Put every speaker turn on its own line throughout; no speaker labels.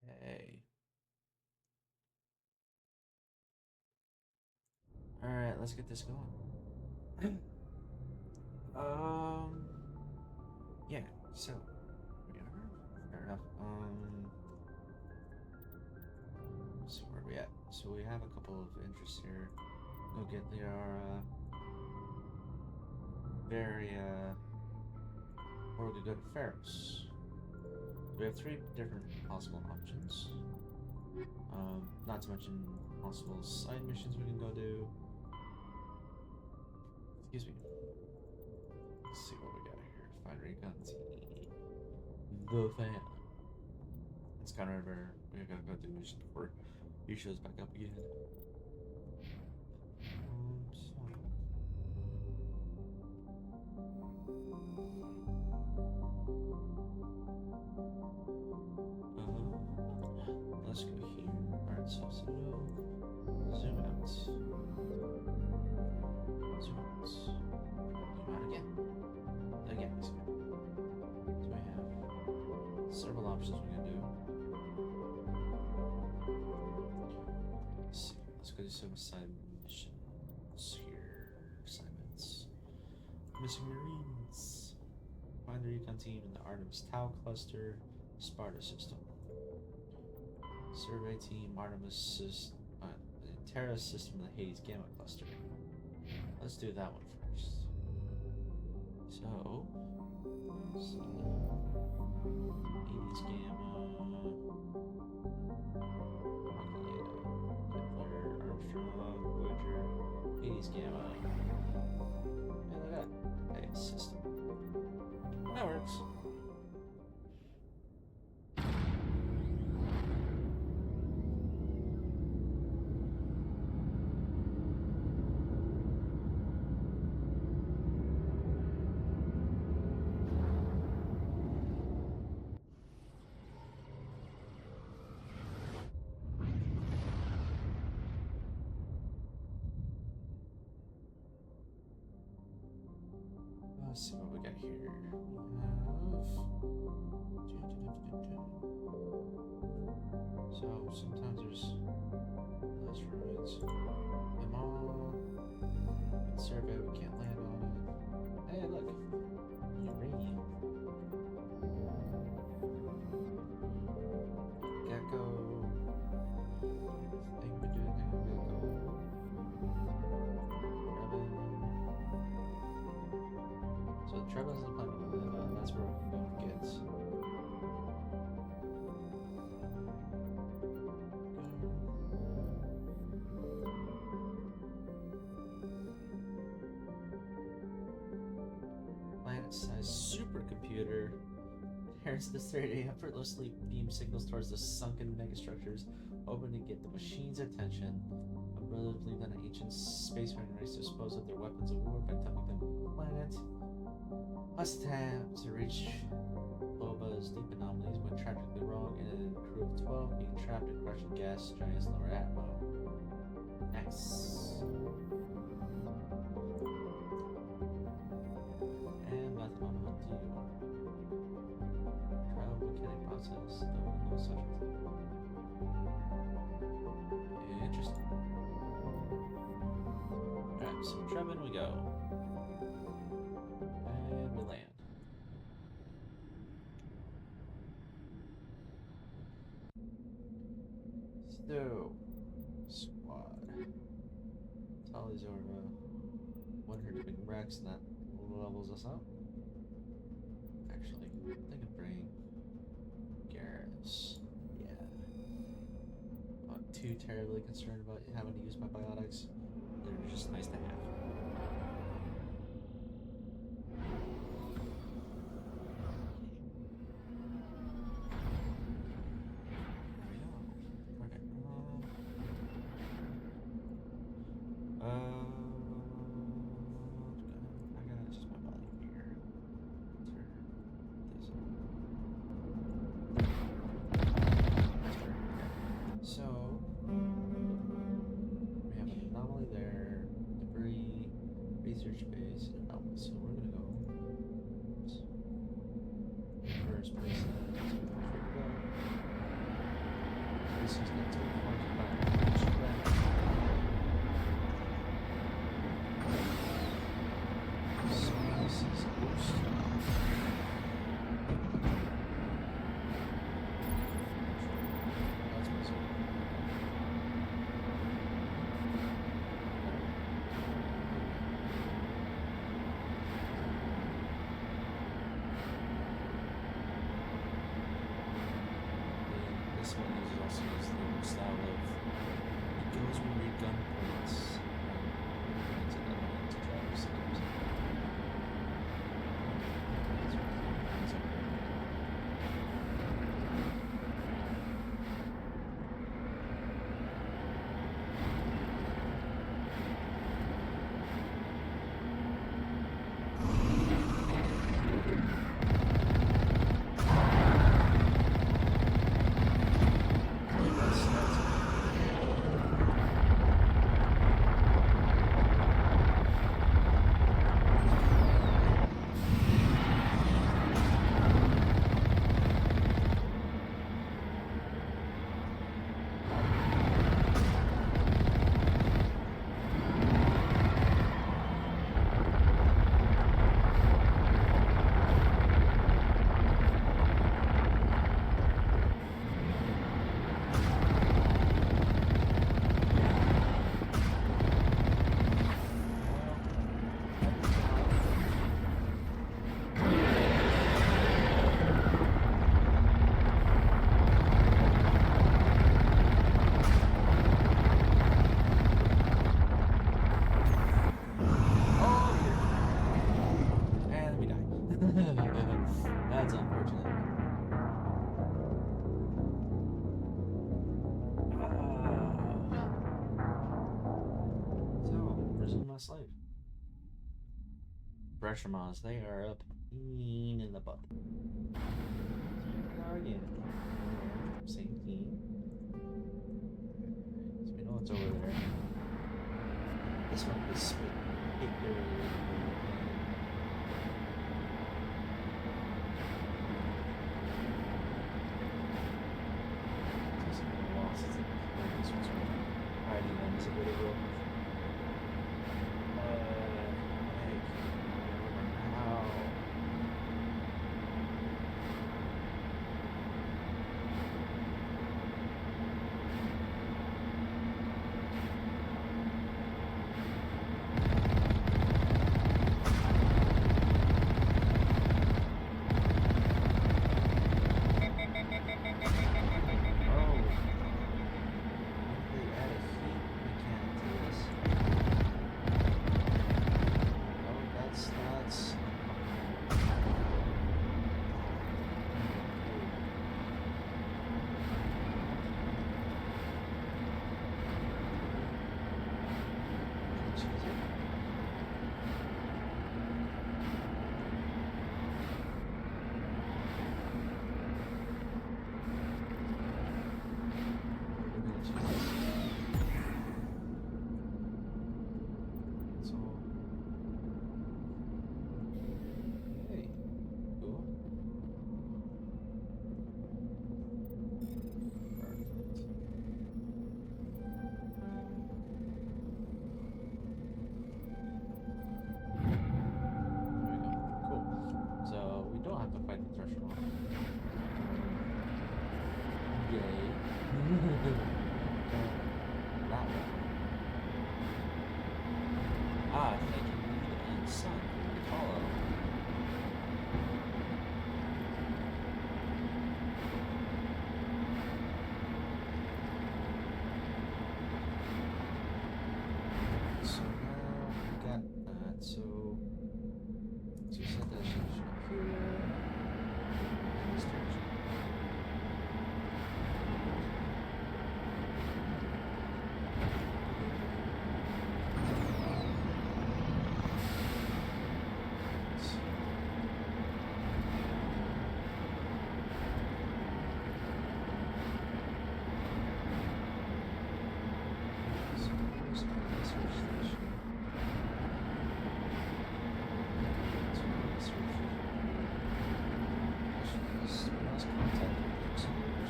Hey. Alright, let's get this going. um yeah, so we are fair enough. Let's see where we at. So we have a couple of interests here. Go get very or we could go to Pharaoh's. We have three different possible options. Not to mention possible side missions we can go do. Excuse me. Let's see what we got here. Find recon team. The fan. It's kind of rare. We gotta go do mission before he shows back up again. Let's go here. Alright, so zoom out. Zoom out. Zoom out again. Again. So we have several options we can do. Let's see. Let's go do some side missions here. Assignments. Missing Marines. Find the recon team in the Artemis Tau cluster, Sparta system. Survey team, Artemis Terra system in the Hades Gamma cluster. Let's do that one first. So Hades Gamma, Kepler, Armstrong, Voyager, Hades Gamma. And look at that. Hey, system. That works. Let's see what we got here. So sometimes there's less ruins. Them all can survey, we can't land on it. Hey, look, uranium. Gecko. Thing we do now, Gecko. So the Trebin is the planet we live on. That's where we can go and get. Planet-sized supercomputer inherits this area effortlessly beam signals towards the sunken megastructures, hoping to get the machine's attention. My brother believed that an ancient spacefaring race dispose of their weapons of war by dumping them on the planet. Must attempt to reach Boba's deep anomalies went tragically wrong, and a crew of 12 being trapped in crushing gas giants lower atmo. Nice. And nothing on what do you want? Trial volcanic process, no subject. Interesting. Alright, so Trebin we go. And we land. So, squad. Tallies are 100 big racks, and that levels us up. Actually, they could bring Garrus. Yeah. Not too terribly concerned about having to use my biotics. They're just nice to have. Research base and outlet. So we're gonna go first place. So we go. style of it goes where your gun points and to the line to drive yourselves. That's unfortunate. So, resume my slave. Pressure mods, they are up in the butt. Now again. Same team. So we know what's over there. This one is spectacular. Hiding on this ability.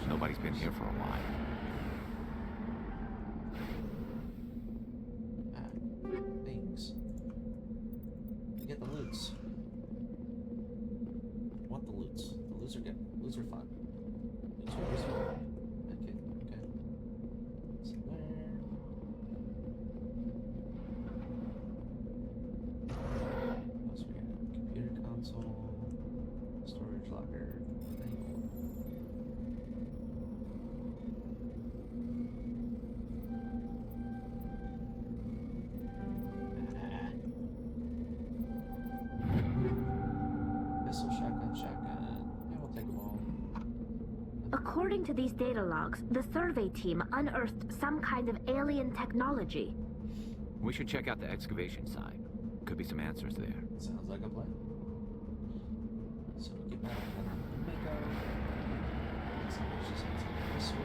Nobody's been here for a while.
Things. You get the loots. Want the loots. The loots are good. Loots are fun. Loots are always fun. Okay, okay. So there. What else we got? Computer console. Storage locker.
According to these data logs, the survey team unearthed some kind of alien technology.
We should check out the excavation site. Could be some answers there.
Sounds like a plan. So get back on the Mako. Excavation site this way.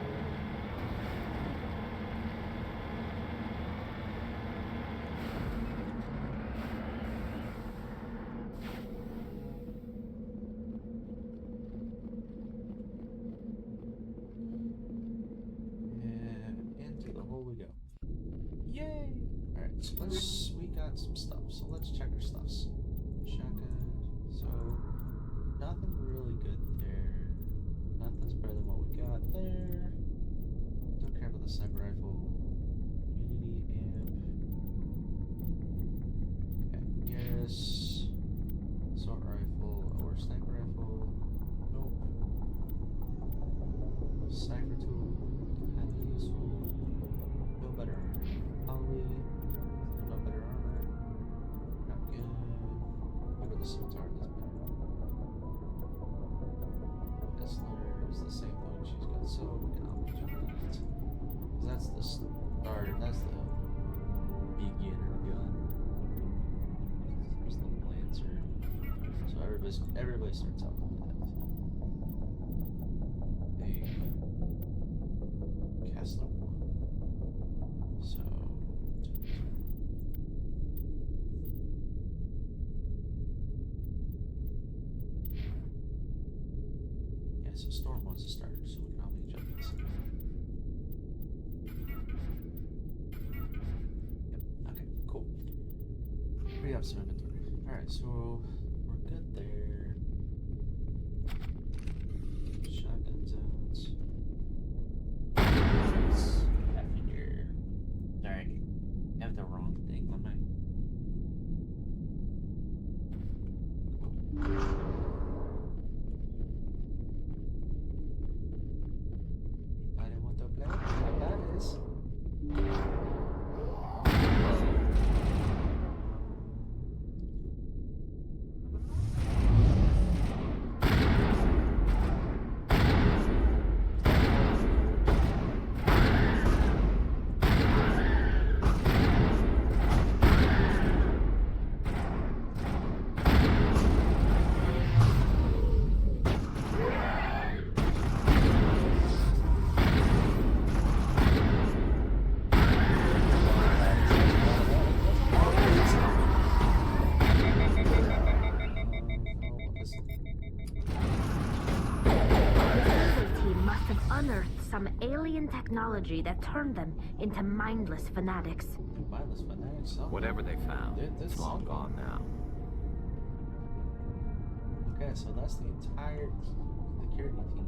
So we got some stuff, so let's check our stuffs. Shotgun, so nothing really good there. Nothing's better than what we got there. Don't care about the sniper rifle. Unity amp. Okay, yes. Assault rifle or sniper rifle. Nope. Cipher tool, kinda useful. No better. Probably. No better armor. Not good. What about the scimitar? That's better. This is the same thing she's got, so we can always jump that. Because that's the starter. That's the beginner gun. There's the Lancer. So everybody starts out with that. The Kessler one. So. So Storm wants to start, so we probably jump this. Yep, okay, cool. We have some inventory. Alright, so we're good there. Shotguns out. After. Sorry, I have the wrong thing on my.
Some alien technology that turned them into mindless fanatics.
Mindless fanatics? Oh,
whatever they found, it's long gone now.
Okay, so that's the entire security team.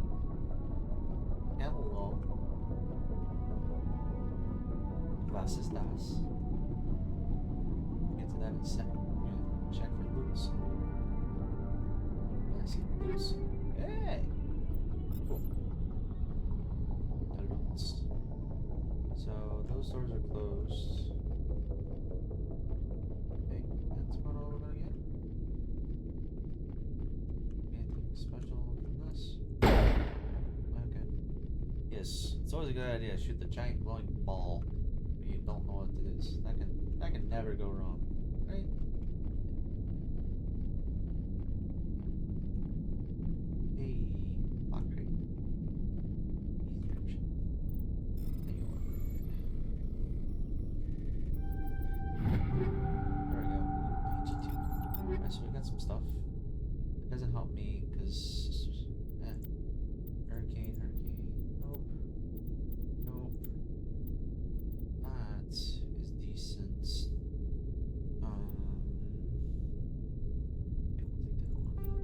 Hello. Was ist das? Get to that in a second. We're gonna check for loots. I see loots. Hey! Cool. So those doors are closed. Okay, that's about all we're gonna get. Anything special from this? Okay. Yes, it's always a good idea to shoot the giant glowing ball when you don't know what it is. That can never go wrong, right? Hey, lock crate. Easy option. There you are. There we go. AG2. Alright, so we got some stuff. It doesn't help me because hurricane. Nope. That is decent. Yeah, we'll take that one.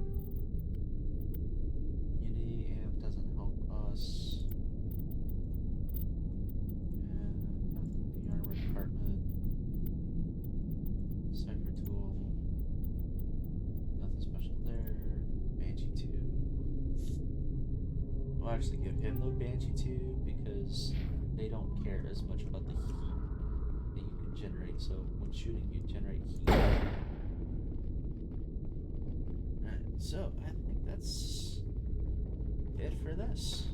Unity amp doesn't help us. And nothing in the armor department. Cipher tool. Nothing special there. Banshee 2. I'll actually give him the Banshee 2 because they don't care as much about the heat that you can generate. So when shooting, you generate heat. Alright, so I think that's it for this.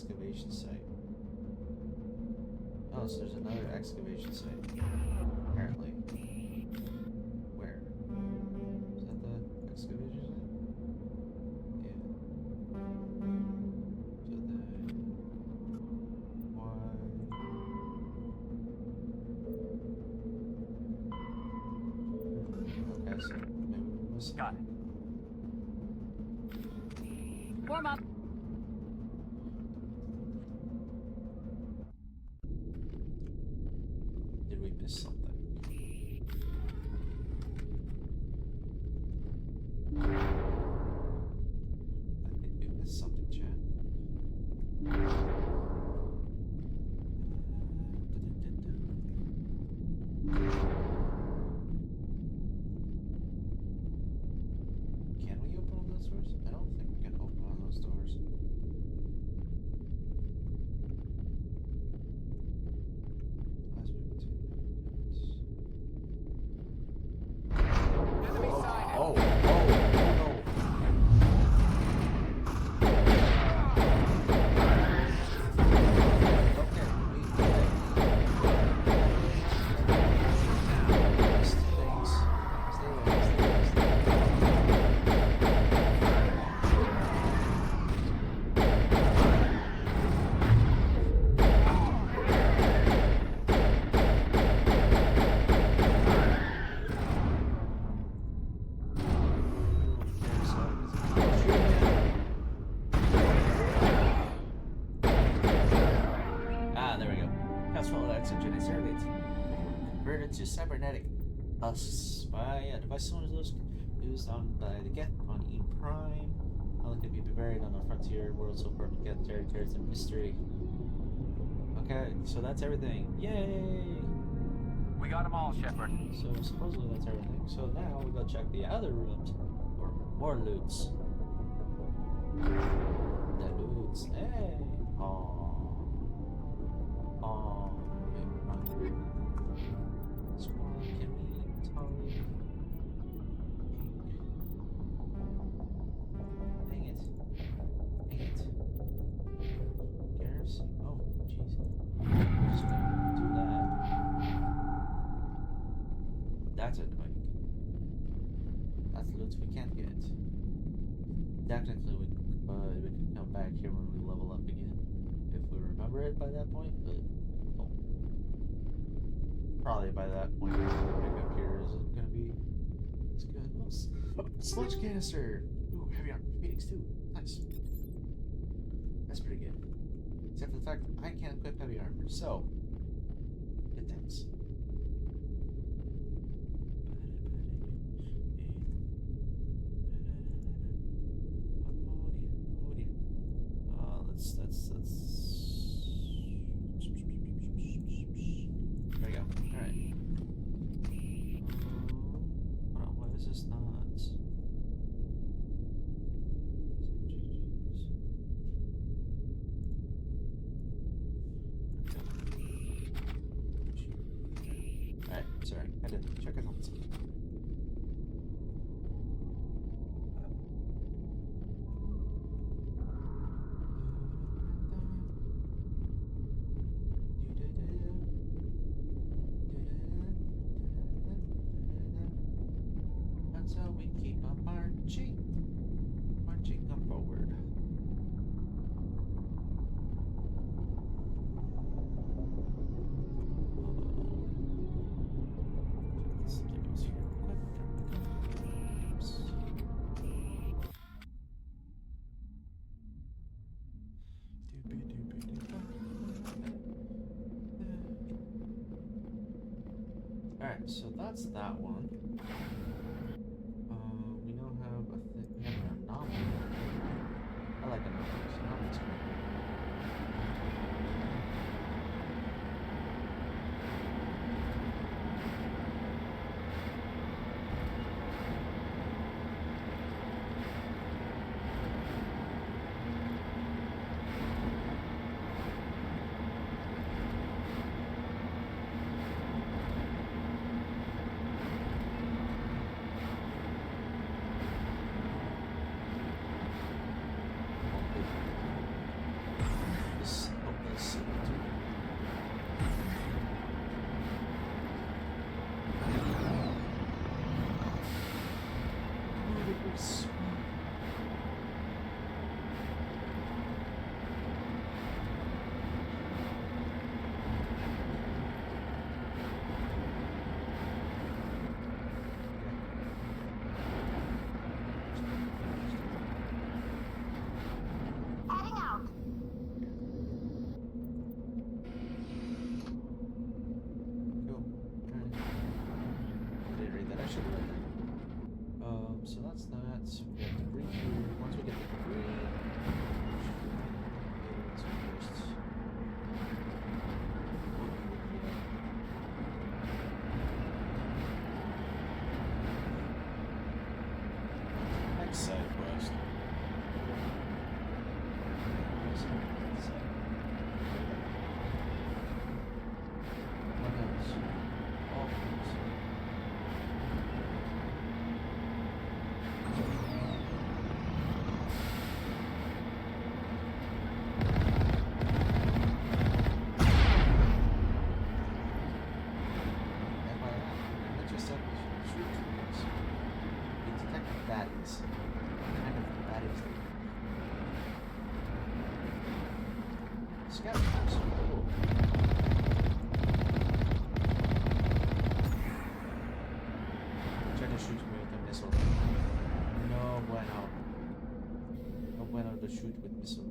excavation site. Oh, so there's another excavation site. Apparently. Where? Is that the excavation site? Yeah. So then... Why... Okay, so maybe we missed...
Got it. Warm up.
Did we miss something? I think we missed something, Chad. Can we open all those doors? I don't think we can open all those doors. As we continue.
Enemy sighted.
Oh, no. Okay, things. Stay away. There we go. Castle oxygen is converted to cybernetic husks by a device similar to those used on by the Geth on E Prime. How could be buried on the frontier world so far to get territories and mystery. Okay, so that's everything. Yay!
We got them all, Shepard.
So supposedly that's everything. So now we go check the other rooms. Or more loots. The loots. Hey! Aww. Oh, wait, Squad, can we totally... Dang it. Garrison? Oh, jeez. We're just gonna do that. That's annoying. That's loot we can't get. Technically, we can come back here when we level up again. If we remember it by that point, but oh. Probably by that point the pickup here isn't gonna be as good. Oh, sludge canister! Ooh, heavy armor, Phoenix too. Nice. That's pretty good. Except for the fact that I can't equip heavy armor, so good thanks. Let's there we go. Alright. Hold on, why is this not? Alright, sorry. I didn't check it out. That's how we keep on marching on forward. Check this here real quick. Oops. Alright, so that's that one. We now have we have an anomaly. I like anomalies. Anomalies are cool. that's that. We have debris here. Once we get the debris, we should be able to just
Next side quest.
what else? All things. FYI, I just said we should shoot things. We detected baddies. What kind of baddies they are. Scout troops. Cool. Try to shoot me with a missile. No bueno. No bueno to shoot with missile.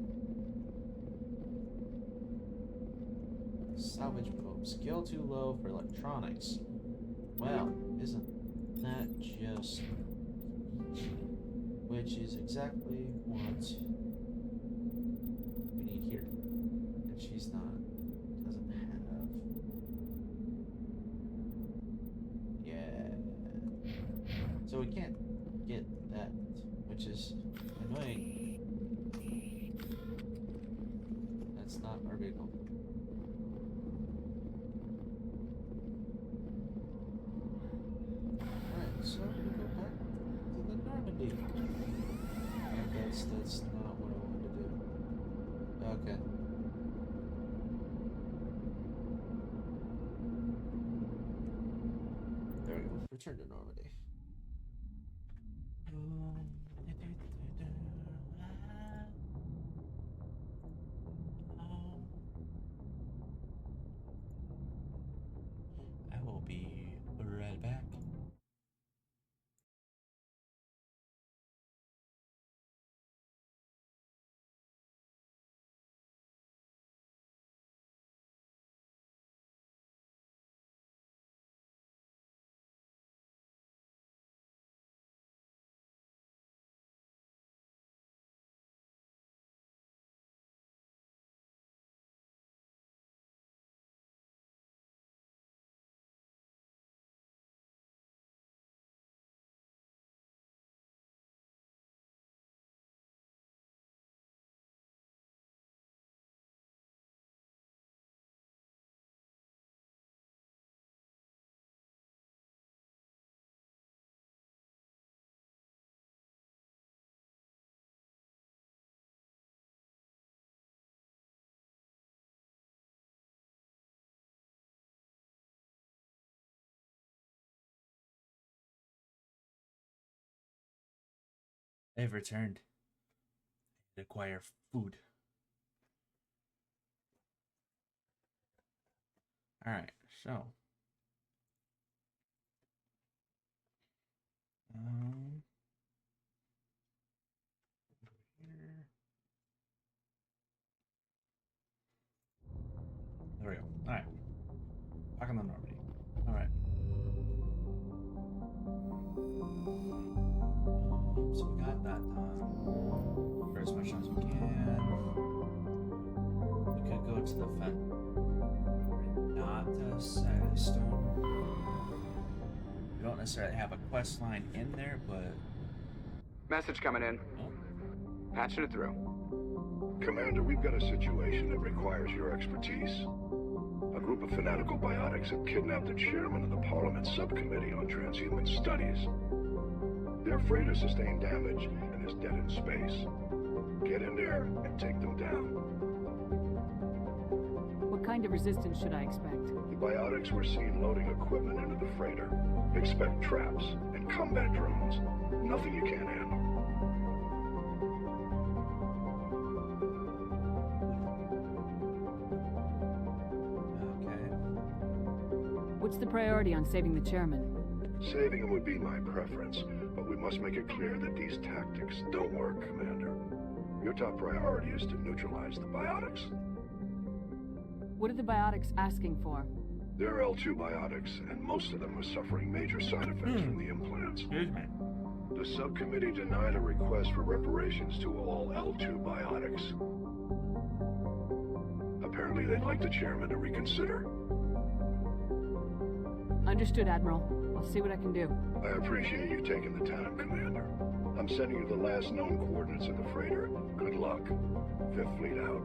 Salvage probe. Skill too low for electronics. Well, isn't that just... Which is exactly what we need here. And she's not... doesn't have... Yeah. So we can't get that, which is annoying. That's not our vehicle. Alright, so we go back to the Normandy. I guess that's not what I wanted to do. Okay. There we go. Return to Normandy.
I will be right back. They've returned. They acquire food. Alright, so. Here. There we go. Alright. Back on the Normandy. Alright. So we got that done. For as much as we can. We could go to the fen. Not to Stone. We don't necessarily have a quest line in there, but
Message coming in.
oh,
Patching it through.
Commander, we've got a situation that requires your expertise. A group of fanatical biotics have kidnapped the chairman of the Parliament Subcommittee on Transhuman Studies. Their freighter sustained damage and is dead in space. Get in there and take them down.
What kind of resistance should I expect?
The biotics were seen loading equipment into the freighter. Expect traps and combat drones. Nothing you can't handle.
okay.
What's the priority on saving the chairman?
Saving him would be my preference, but we must make it clear that these tactics don't work, Commander. Your top priority is to neutralize the biotics.
What are the biotics asking for?
They're L2 biotics, and most of them are suffering major side effects from the implants.
Excuse me.
The subcommittee denied a request for reparations to all L2 biotics. Apparently they'd like the chairman to reconsider.
Understood, Admiral. I'll see what I can do.
I appreciate you taking the time, Commander. I'm sending you the last known coordinates of the freighter. Good luck. Fifth Fleet out.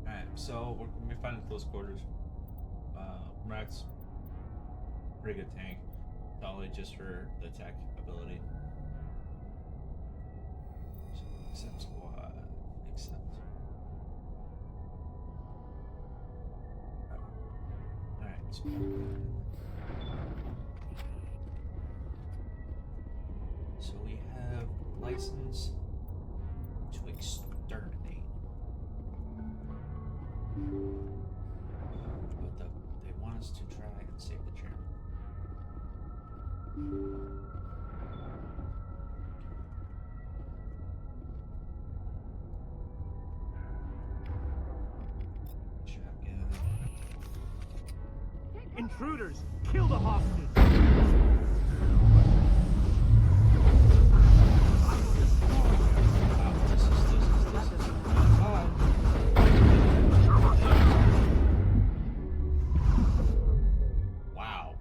Alright, so we're gonna be finding close quarters. Rat's pretty good tank. Probably just for the attack ability. So accept squad. Accept. Alright, so we have license to exterminate. But they want us to try and save the chairman. Shotgun.
Intruders! Kill the hostage!
Wow, this is wow.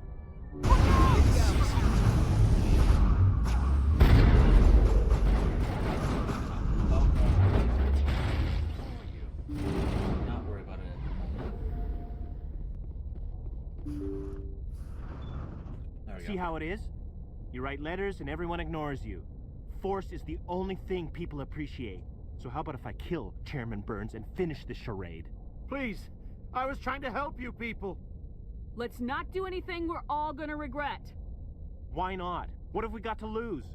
Not worry about it. There we
See
go.
how it is? You write letters and everyone ignores you. Force is the only thing people appreciate. So how about if I kill Chairman Burns and finish this charade? Please, I was trying to help you people.
Let's not do anything we're all gonna regret.
Why not? What have we got to lose?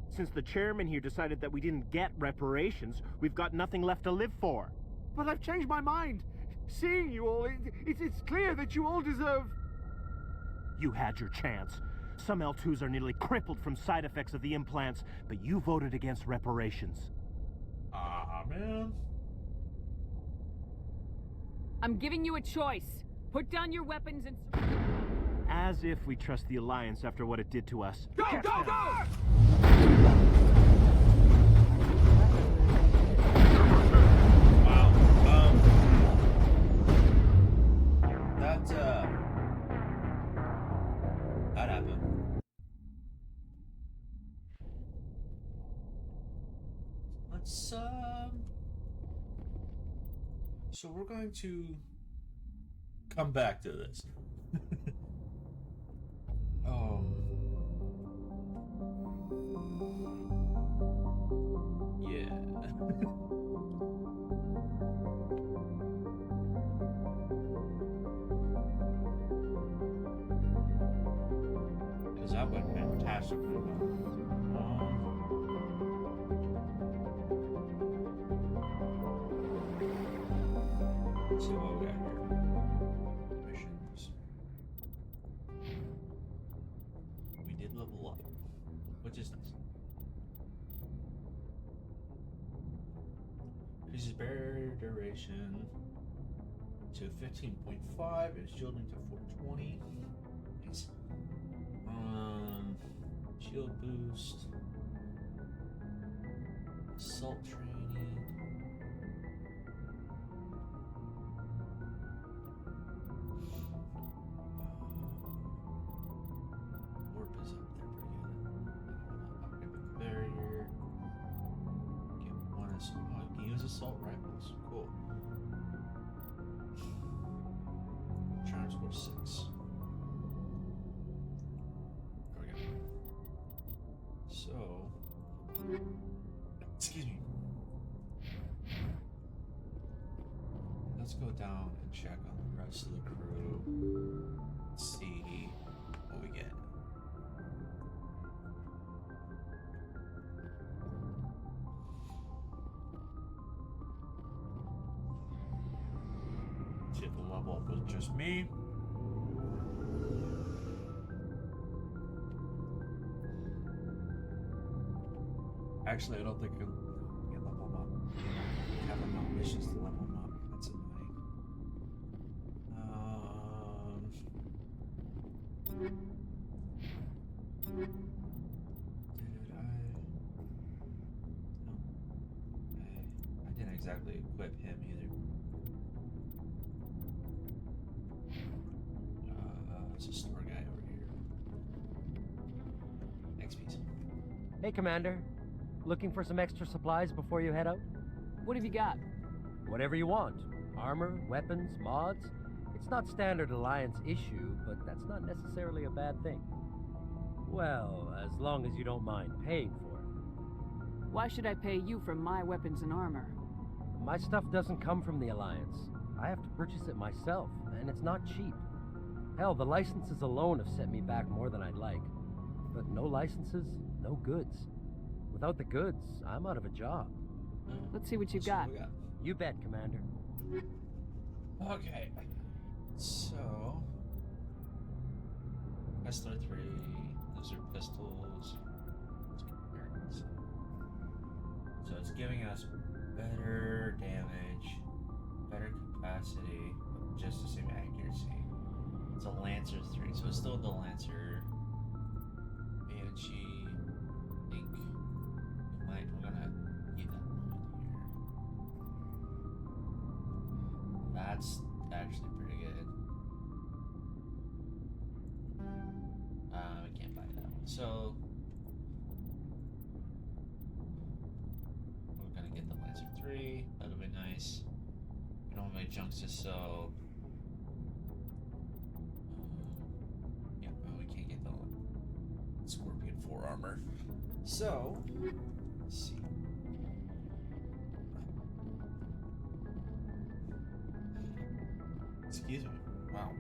Since the chairman here decided that we didn't get reparations, we've got nothing left to live for. But I've changed my mind. Seeing you all, it's clear that you all deserve... You had your chance. Some L2s are nearly crippled from side effects of the implants, but you voted against reparations.
Ah, man.
I'm giving you a choice. Put down your weapons and...
As if we trust the Alliance after what it did to us.
Go, go, go!
Wow. That happened. Let's so we're going to come back to this. Yeah. Because I start putting them up. Let's see what we got here. Missions. We did level up, which is nice. Increases barrier duration to 15.5 and shielding to 420. Nice. Shield boost. Assault training. Warp is up there pretty good. Upgrade the barrier. Get one assault. Oh, you can use assault rifles. Cool. Charm score 6. There we go. So, excuse me. Let's go down and check on the rest of the crew. See what we get. See if the level up was just me. Actually, I don't think I can level them up. I have enough missions to level them up. That's annoying. I didn't exactly equip him either. There's a store guy over here. Next piece.
Hey, Commander. Looking for some extra supplies before you head out?
What have you got?
Whatever you want. Armor, weapons, mods. It's not standard Alliance issue, but that's not necessarily a bad thing. Well, as long as you don't mind paying for it.
Why should I pay you for my weapons and armor?
My stuff doesn't come from the Alliance. I have to purchase it myself, and it's not cheap. Hell, the licenses alone have set me back more than I'd like. But no licenses, no goods. Without the goods, I'm out of a job.
Let's see what you've
So
got.
we got.
You bet, Commander.
Okay. So SR3, those are pistols. So it's giving us better damage, better capacity, but just the same accuracy. It's a Lancer 3, so it's still the Lancer. Banshee. We're gonna keep that loaded here. That's actually pretty good. We can't buy that one. So we're gonna get the Lancer 3. That'll be nice. We don't have any junks to sell. Yeah, but we can't get the Scorpion 4 armor. So let's see. Excuse me. Wow.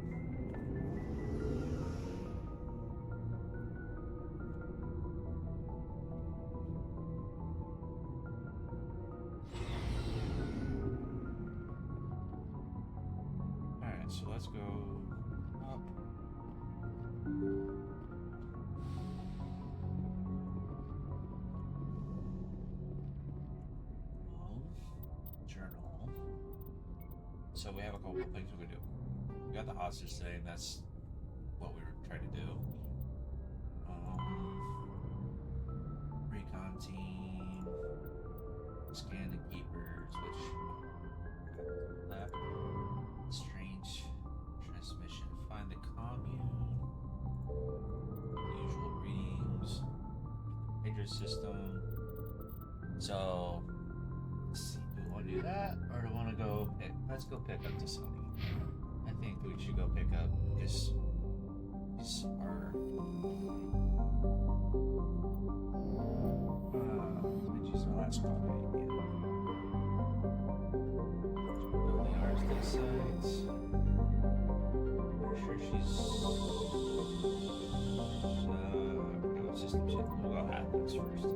Alright, so let's go up. Journal. So we have a couple of things we can do. We got the hostage thing, that's what we were trying to do. Recon team. Scan the keepers, which left. Strange transmission. Find the commune. Usual readings. Pager system. So let's see, do we want to do that or do we want to go pick? Let's go pick up to Sony. I think we should go pick up this. These are she's our last copy. Yeah. Building ours this site. Pretty sure she's I forget what system shit. We'll go have things first.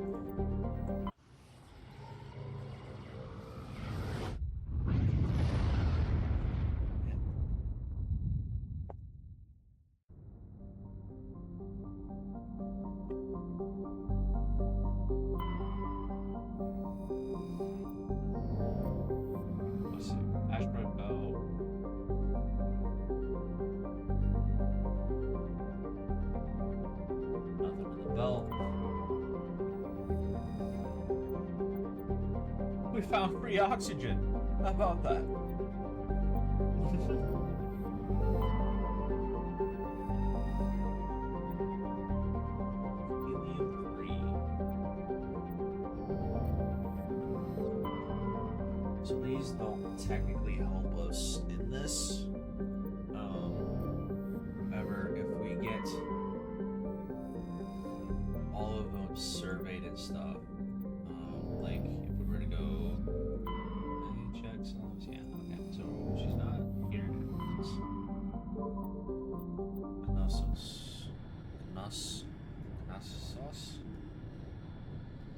Let's see. Asteroid belt. Nothing in the belt. We found free oxygen. How about that? Helium-free. So these don't technically help us in this. However, if we get all of them surveyed and stuff, like if we were to go, any checks on this? Yeah, okay. So she's not here. Knossos. Knossos?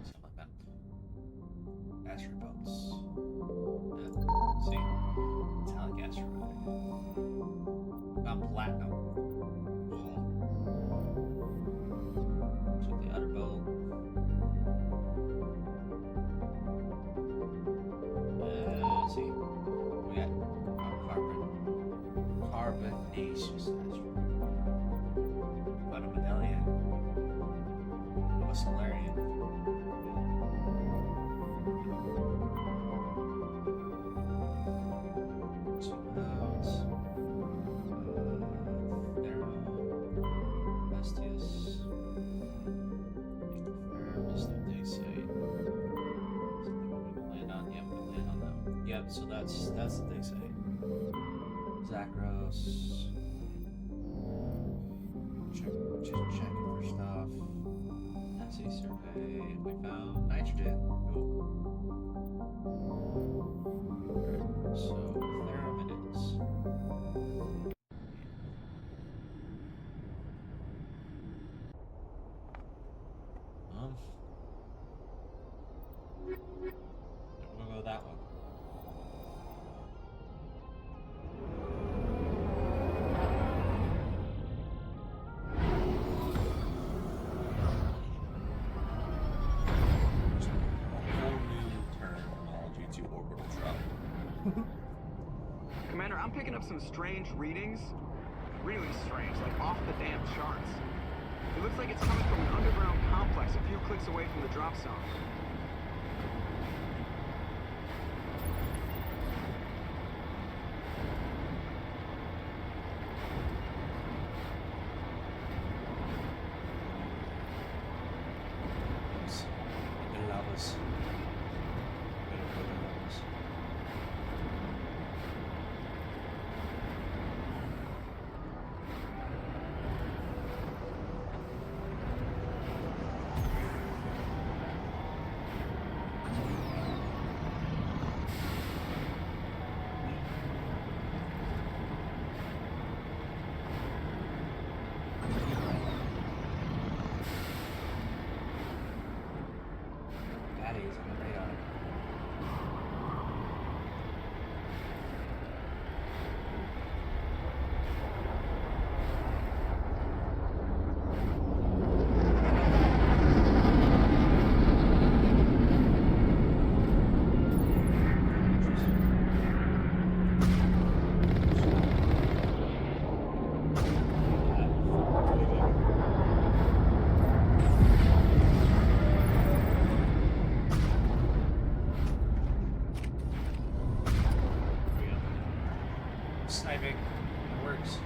Something like that. Asteroid belts. See? Metallic asteroid. Not platinum. Cool. Check the outer belt. See? We got carbonaceous asteroid. Got a medallion. A Solarian. So that's the dig site. Zachros. Just checking for stuff. Assay survey. We found nitrogen. Cool. Alright, so therum it is. We'll go that one.
Commander, I'm picking up some strange readings. Really strange, like off the damn charts. It looks like it's coming from an underground complex a few clicks away from the drop zone.
Sniping. It works.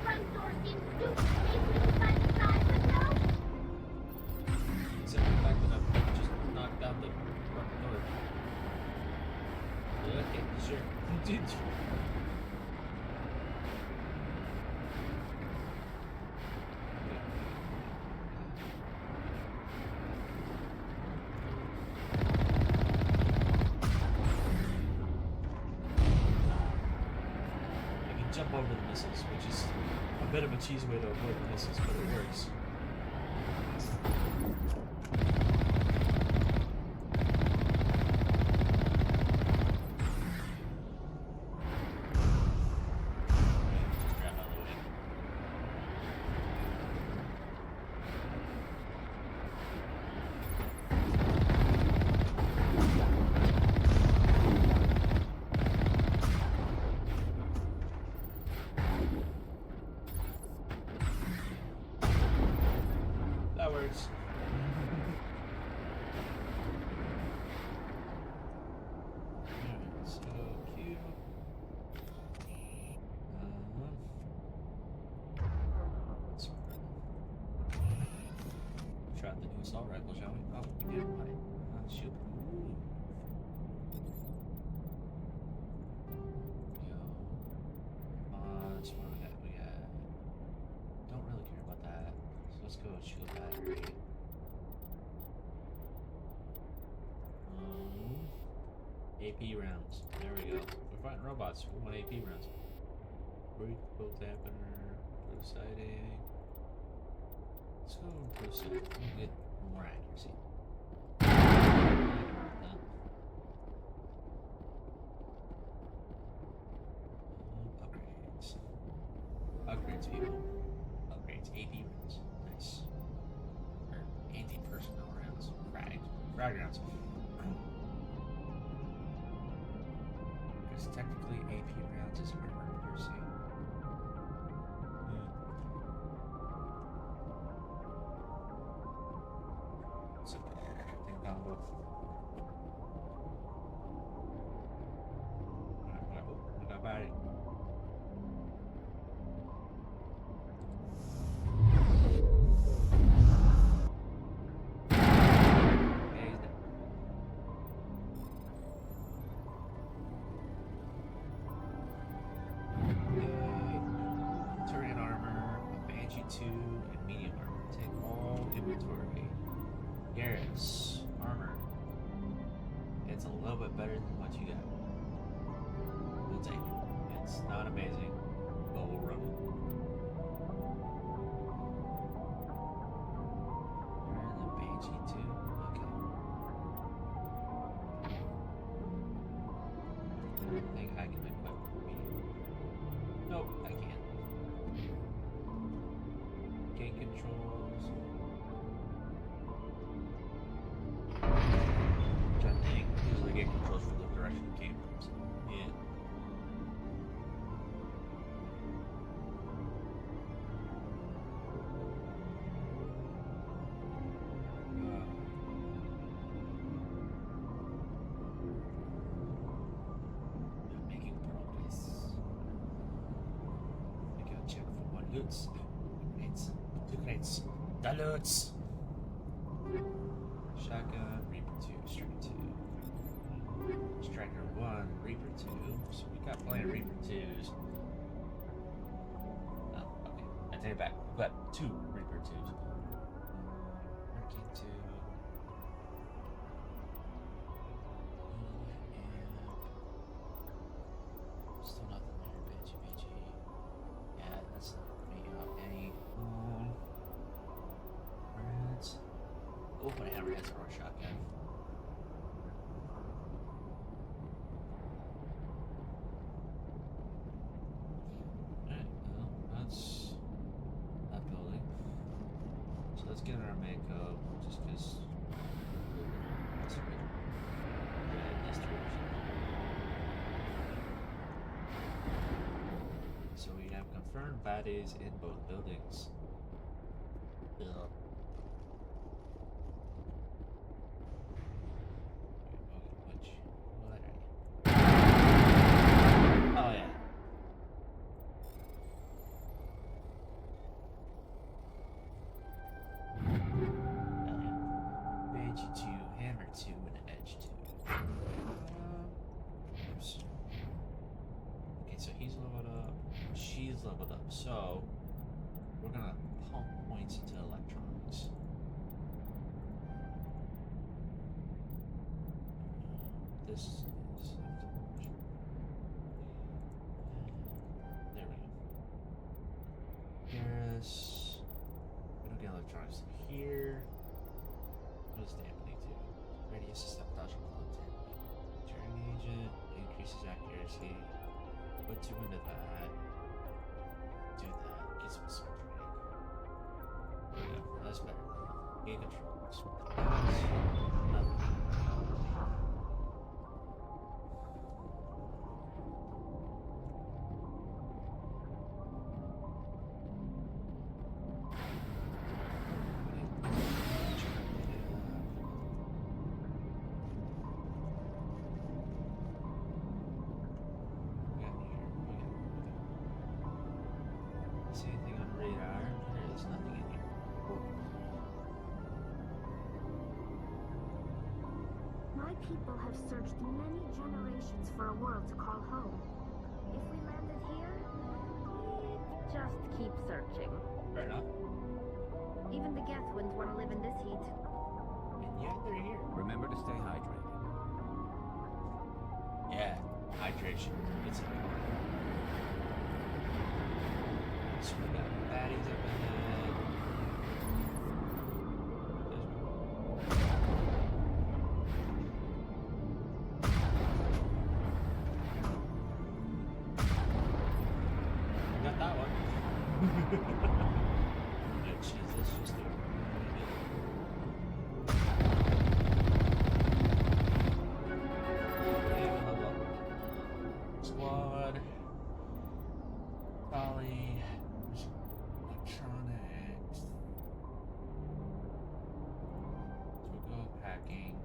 front door seems stupid. Maybe we find the side window.
Except for the fact that I've just knocked down the front door. Yeah, okay, sure. Dude. Jump over the missiles, which is a bit of a cheese way to avoid the missiles, but it works. Just grab out of the way. That works. Alright, so Q. Let's try out the new assault rifle, shall we? Oh, we did. Why? Shoot. Yo. What do we got? We got. Don't really care about that. So let's go shield battery. AP rounds. There we go. We're fighting robots. We want AP rounds. Recoil dampener. Protociding. Let's go protociding. We'll get more accuracy. Upgrades. Upgrades, people. Upgrades. AP rounds. Nice. Or anti-personnel rounds. Frag rounds. Because technically AP rounds is armor piercing. So, everything combo. Alright, we got battery. Garrett's armor. It's a little bit better than what you got. We'll take it. It's not amazing, but we'll run it. Better than Banshee 2? Okay. I think I can equip medium. Nope, I can't. Gate controls. Which I think usually get controls for the direction it came from. So, yeah. Making progress. I gotta check for more loots. It's two crates. The loots. Shotgun, Reaper 2, Striker 2. Striker 1, Reaper 2. So we got plenty of Reaper 2s. Oh, okay. I take it back. We've got 2 Reaper 2s. Hurricane 2. Still nothing there. Banshee. Yeah, that's not making out any. Reds. Oh, my hammerheads for a shotgun. Alright, well, that's that building. So let's get in our makeup, just because. That's a good. Yeah, this direction. So we have confirmed baddies in both buildings. Yeah. is leveled up, so we're gonna pump points into electronics. This is there we go. Here's we don't get electronics here. What does dampening do? Radius is sabotage and content. Turning agent increases accuracy. Put 2 into that. Do that. Get some surgery. There we go. That's better. Gain control. Nothing.
My people have searched many generations for a world to call home. If we landed here, we'd just keep searching.
Fair enough.
Even the Geth wouldn't want to live in this heat.
And yet they're here.
Remember to stay hydrated.
Yeah, hydration. It's important. So we got baddies up ahead. Got that one. Yeah, jeez, let's just do it. Squad. Volley. Electronics. We'll go packing.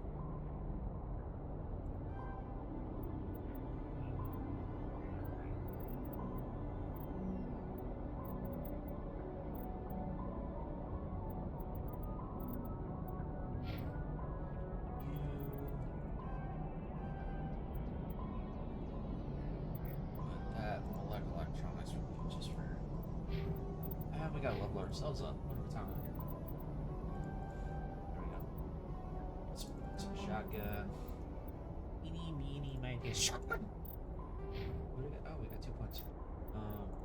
Electronics just for. We gotta level ourselves up. What are we talking about here? There we go. Let's put some shotgun. Eeny, meeny, miny, shotgun. What do we got? Oh, we got 2 points.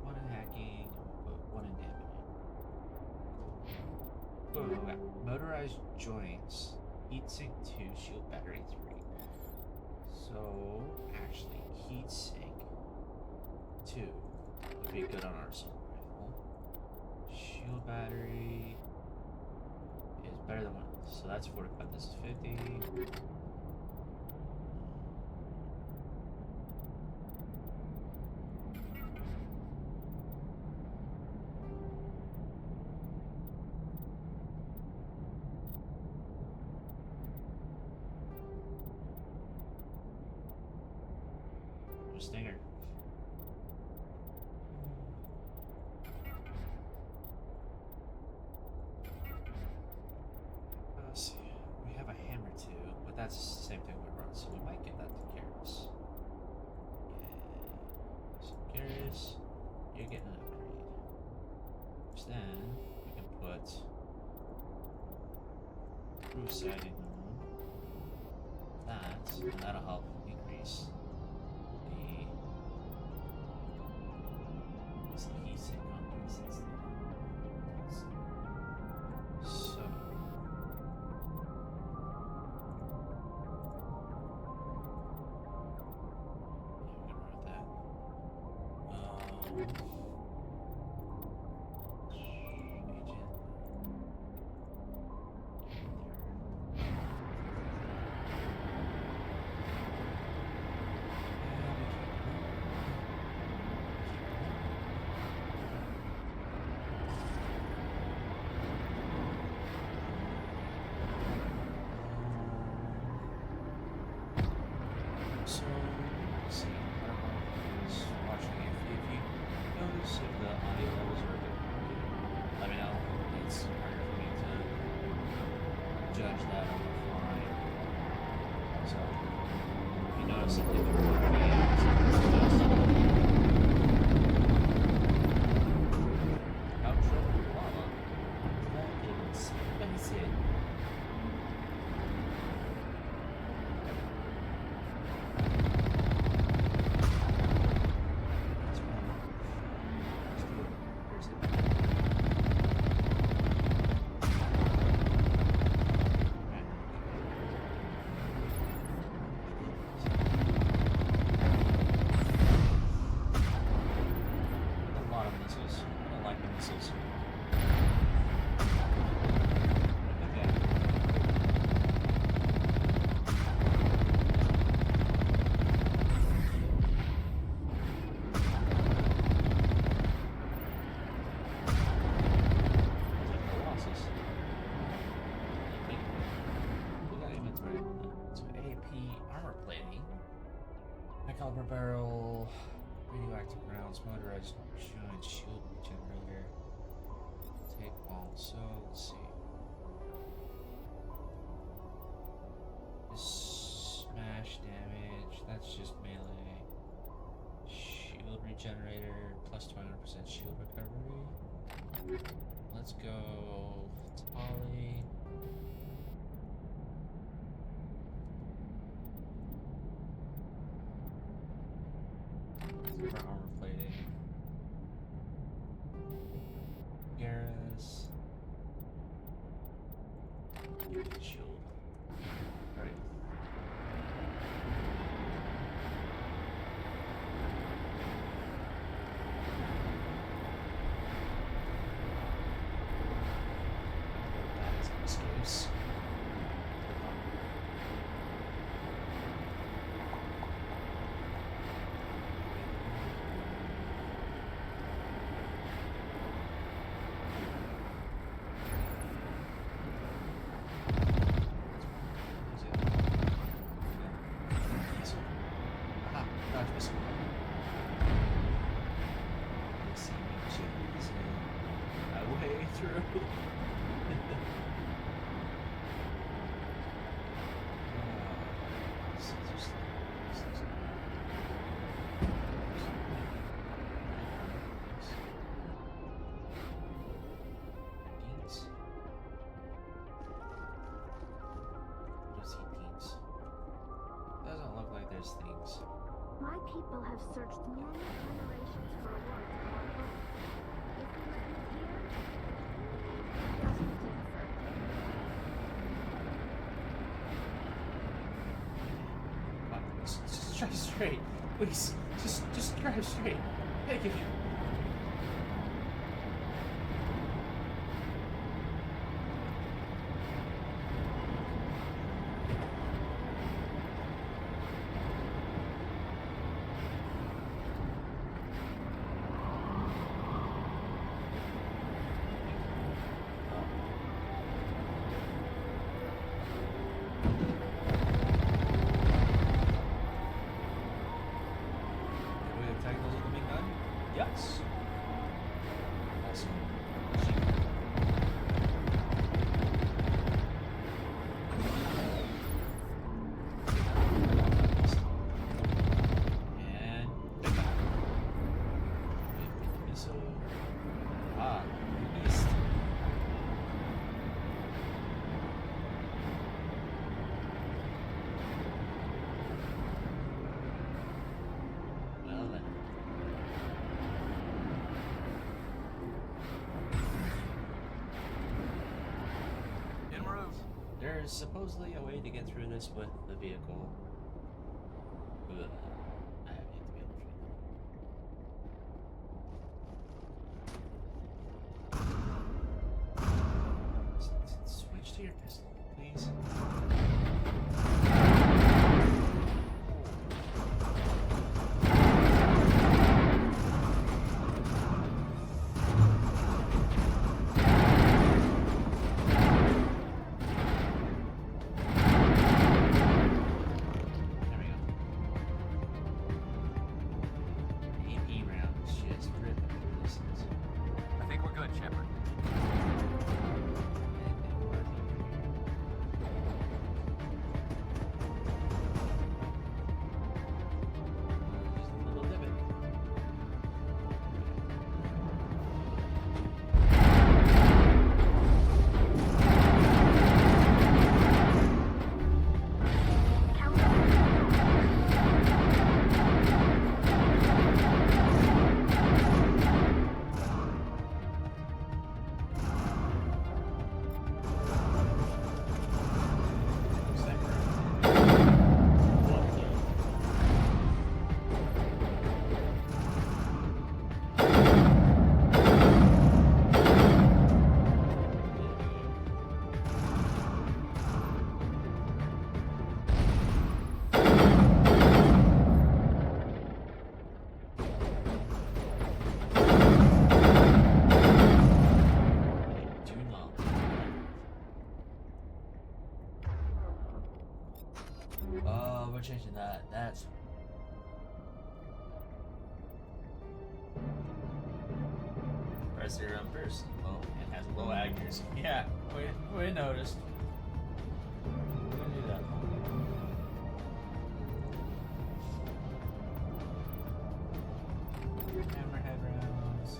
One in hacking, but one in dampening. Oh, we got motorized joints, heatsink 2, shield battery 3. So actually, heatsink 2 would be good on our assault rifle. Shield battery is better than 1. So that's 45. This is 50. Stinger. Let's see. We have a hammer too, but that's the same thing we run, so we might give that to Garrus. Yeah. So Garrus, you're getting an upgrade. Which then we can put thru sighting on that, and that'll help increase the heatsink on this instead. So yeah, we're gonna run with that. So, let's see, I don't know who's watching. If you notice if the audio levels are a bit weird, let me know. It's harder for me to judge that on the fly. So, if you notice something different, charge joint shield generator. Take all. So let's see. Smash damage. That's just melee. Shield regenerator plus 200% shield recovery. Let's go Tali. For armor plating. Garrus. Shield. Alright. That is an excuse. Doesn't look like there's things.
My people have searched many generations for a world to call home. If we land here, just keep searching.
Come on, just drive straight. Please, just drive straight. Thank you. Yes. Awesome. And missile. East. Well then. There's supposedly a way to get through this with the vehicle. Ugh. I have yet to be able to do that. Switch to your pistol, please. We're changing that. That's press it around first. Oh, it has low accuracy. Yeah, we noticed. We're gonna do that. Hammerhead rounds.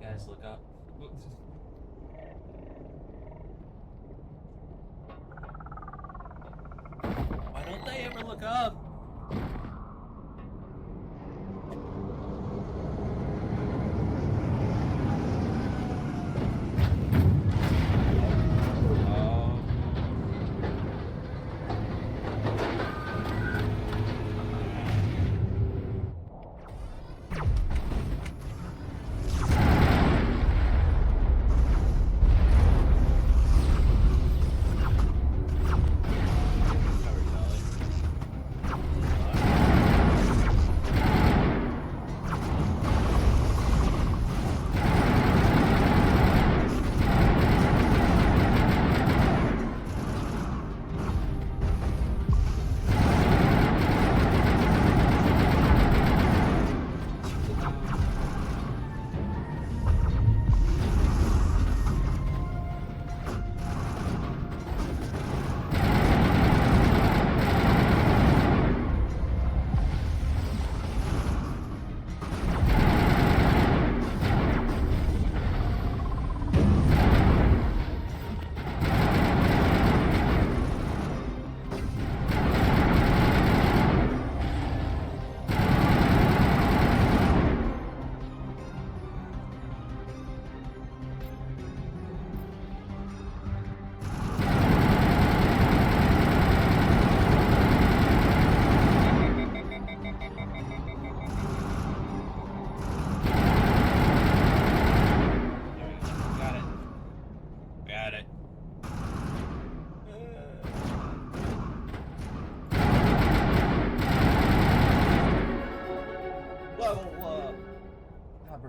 Guys, look up. Why don't they ever look up?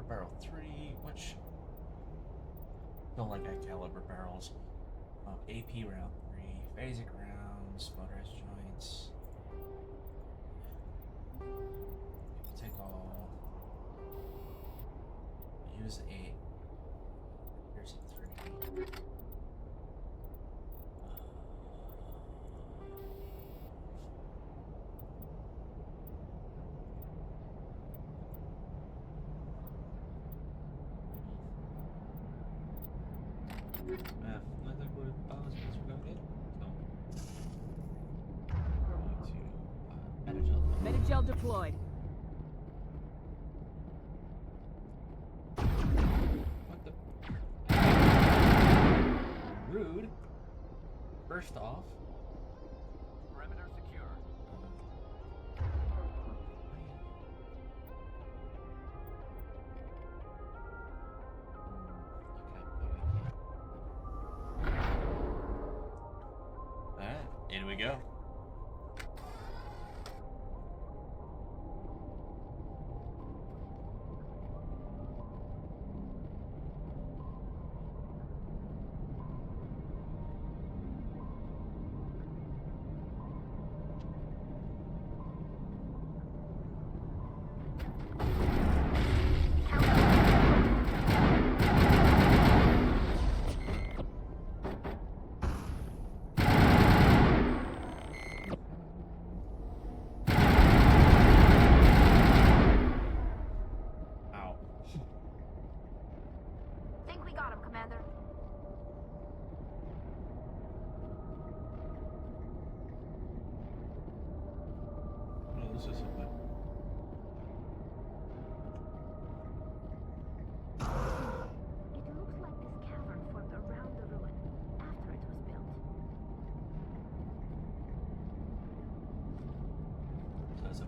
Barrel 3, which don't like that caliber barrels. AP round 3, phasic rounds, motorized joints. Take all. Use 8. Here's a 3. I think we're balanced as we're going in. So, we're going to
Metagel deployed.
What the? Rude. First off.
Perimeter secure.
In we go.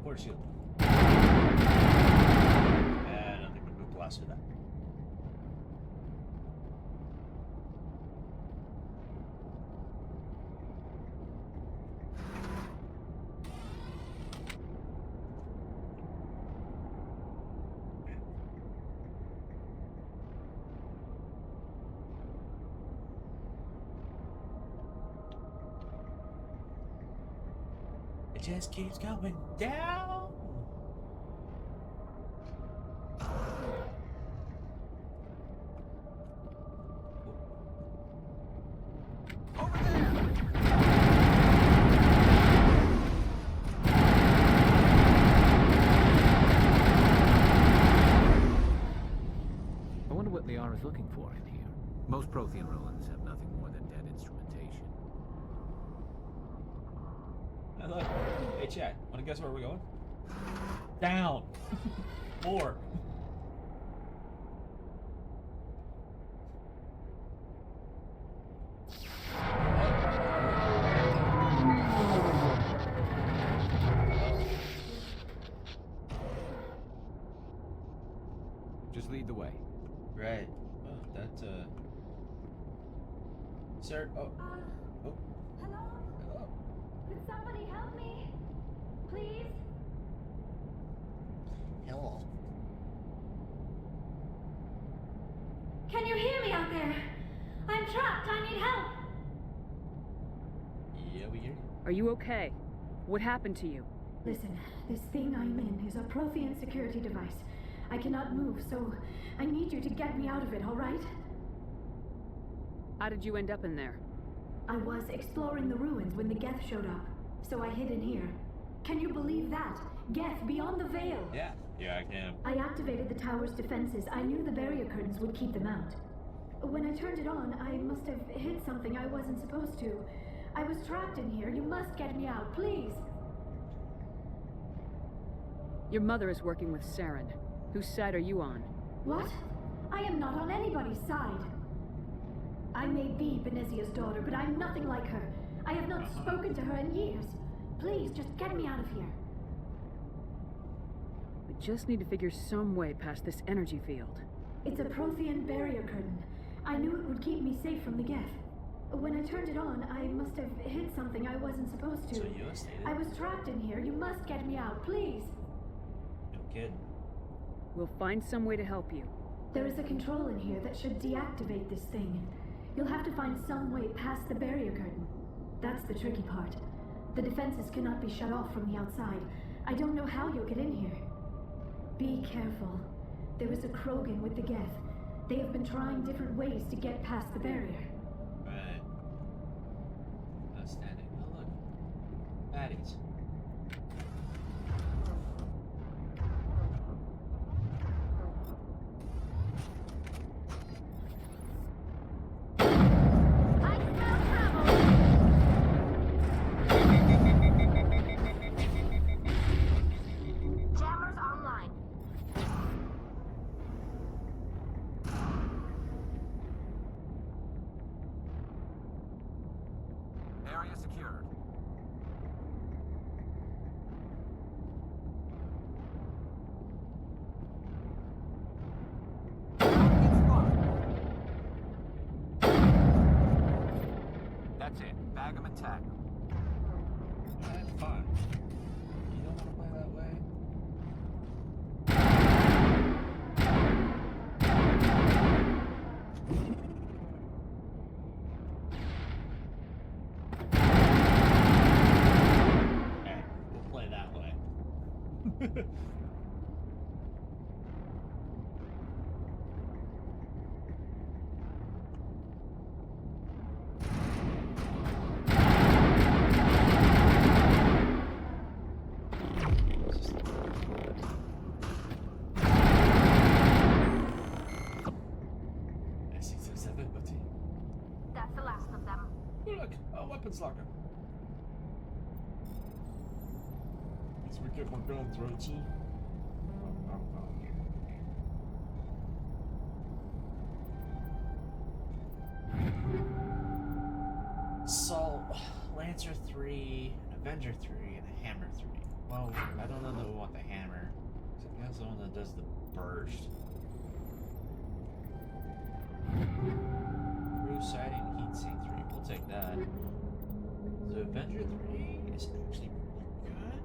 Quarter shield. And I think we're going to blast through that. It just keeps going down.
Over there!
I wonder what Liara's looking for in here. Most Prothean ruins have nothing more than dead instrumentation.
Hey, look. Hey, chat. Want to guess where we're going? Down. More.
Just lead the way.
Right. Oh, that's Sir. Oh. Oh.
Hello?
Hello.
Could somebody help me? Please?
Hello.
Can you hear me out there? I'm trapped. I need help.
Yeah, we hear you.
Are you okay? What happened to you?
Listen, this thing I'm in is a Prothean security device. I cannot move, so I need you to get me out of it, all right?
How did you end up in there?
I was exploring the ruins when the Geth showed up, so I hid in here. Can you believe that? Geth beyond the veil!
Yeah. Yeah, I can.
I activated the tower's defenses. I knew the barrier curtains would keep them out. When I turned it on, I must have hit something I wasn't supposed to. I was trapped in here. You must get me out, please!
Your mother is working with Saren. Whose side are you on?
What? I am not on anybody's side. I may be Benezia's daughter, but I'm nothing like her. I have not spoken to her in years. Please, just get me out of here.
We just need to figure some way past this energy field.
It's a Prothean barrier curtain. I knew it would keep me safe from the Geth. When I turned it on, I must have hit something I wasn't supposed to.
So you stated.
I was trapped in here. You must get me out, please.
No kid.
We'll find some way to help you.
There is a control in here that should deactivate this thing. You'll have to find some way past the barrier curtain. That's the tricky part. The defenses cannot be shut off from the outside. I don't know how you'll get in here. Be careful. There is a Krogan with the Geth. They have been trying different ways to get past the barrier.
Right. Outstanding. Oh, look. Baddies.
I smell trouble! Jammers online.
Area secured. That's it. Bag 'em and tag 'em.
That's fine. You don't want to play that way? Hey, we'll play that way.
That's the last of them.
Look, a weapons locker. Let's get my guns, Roachy. Assault, Lancer 3, an Avenger 3 and a Hammer 3. Well, I don't know that we want the Hammer. Except that's the one that does the burst. Thru sighting heatsink 3. We'll take that. So Avenger 3 is actually pretty good.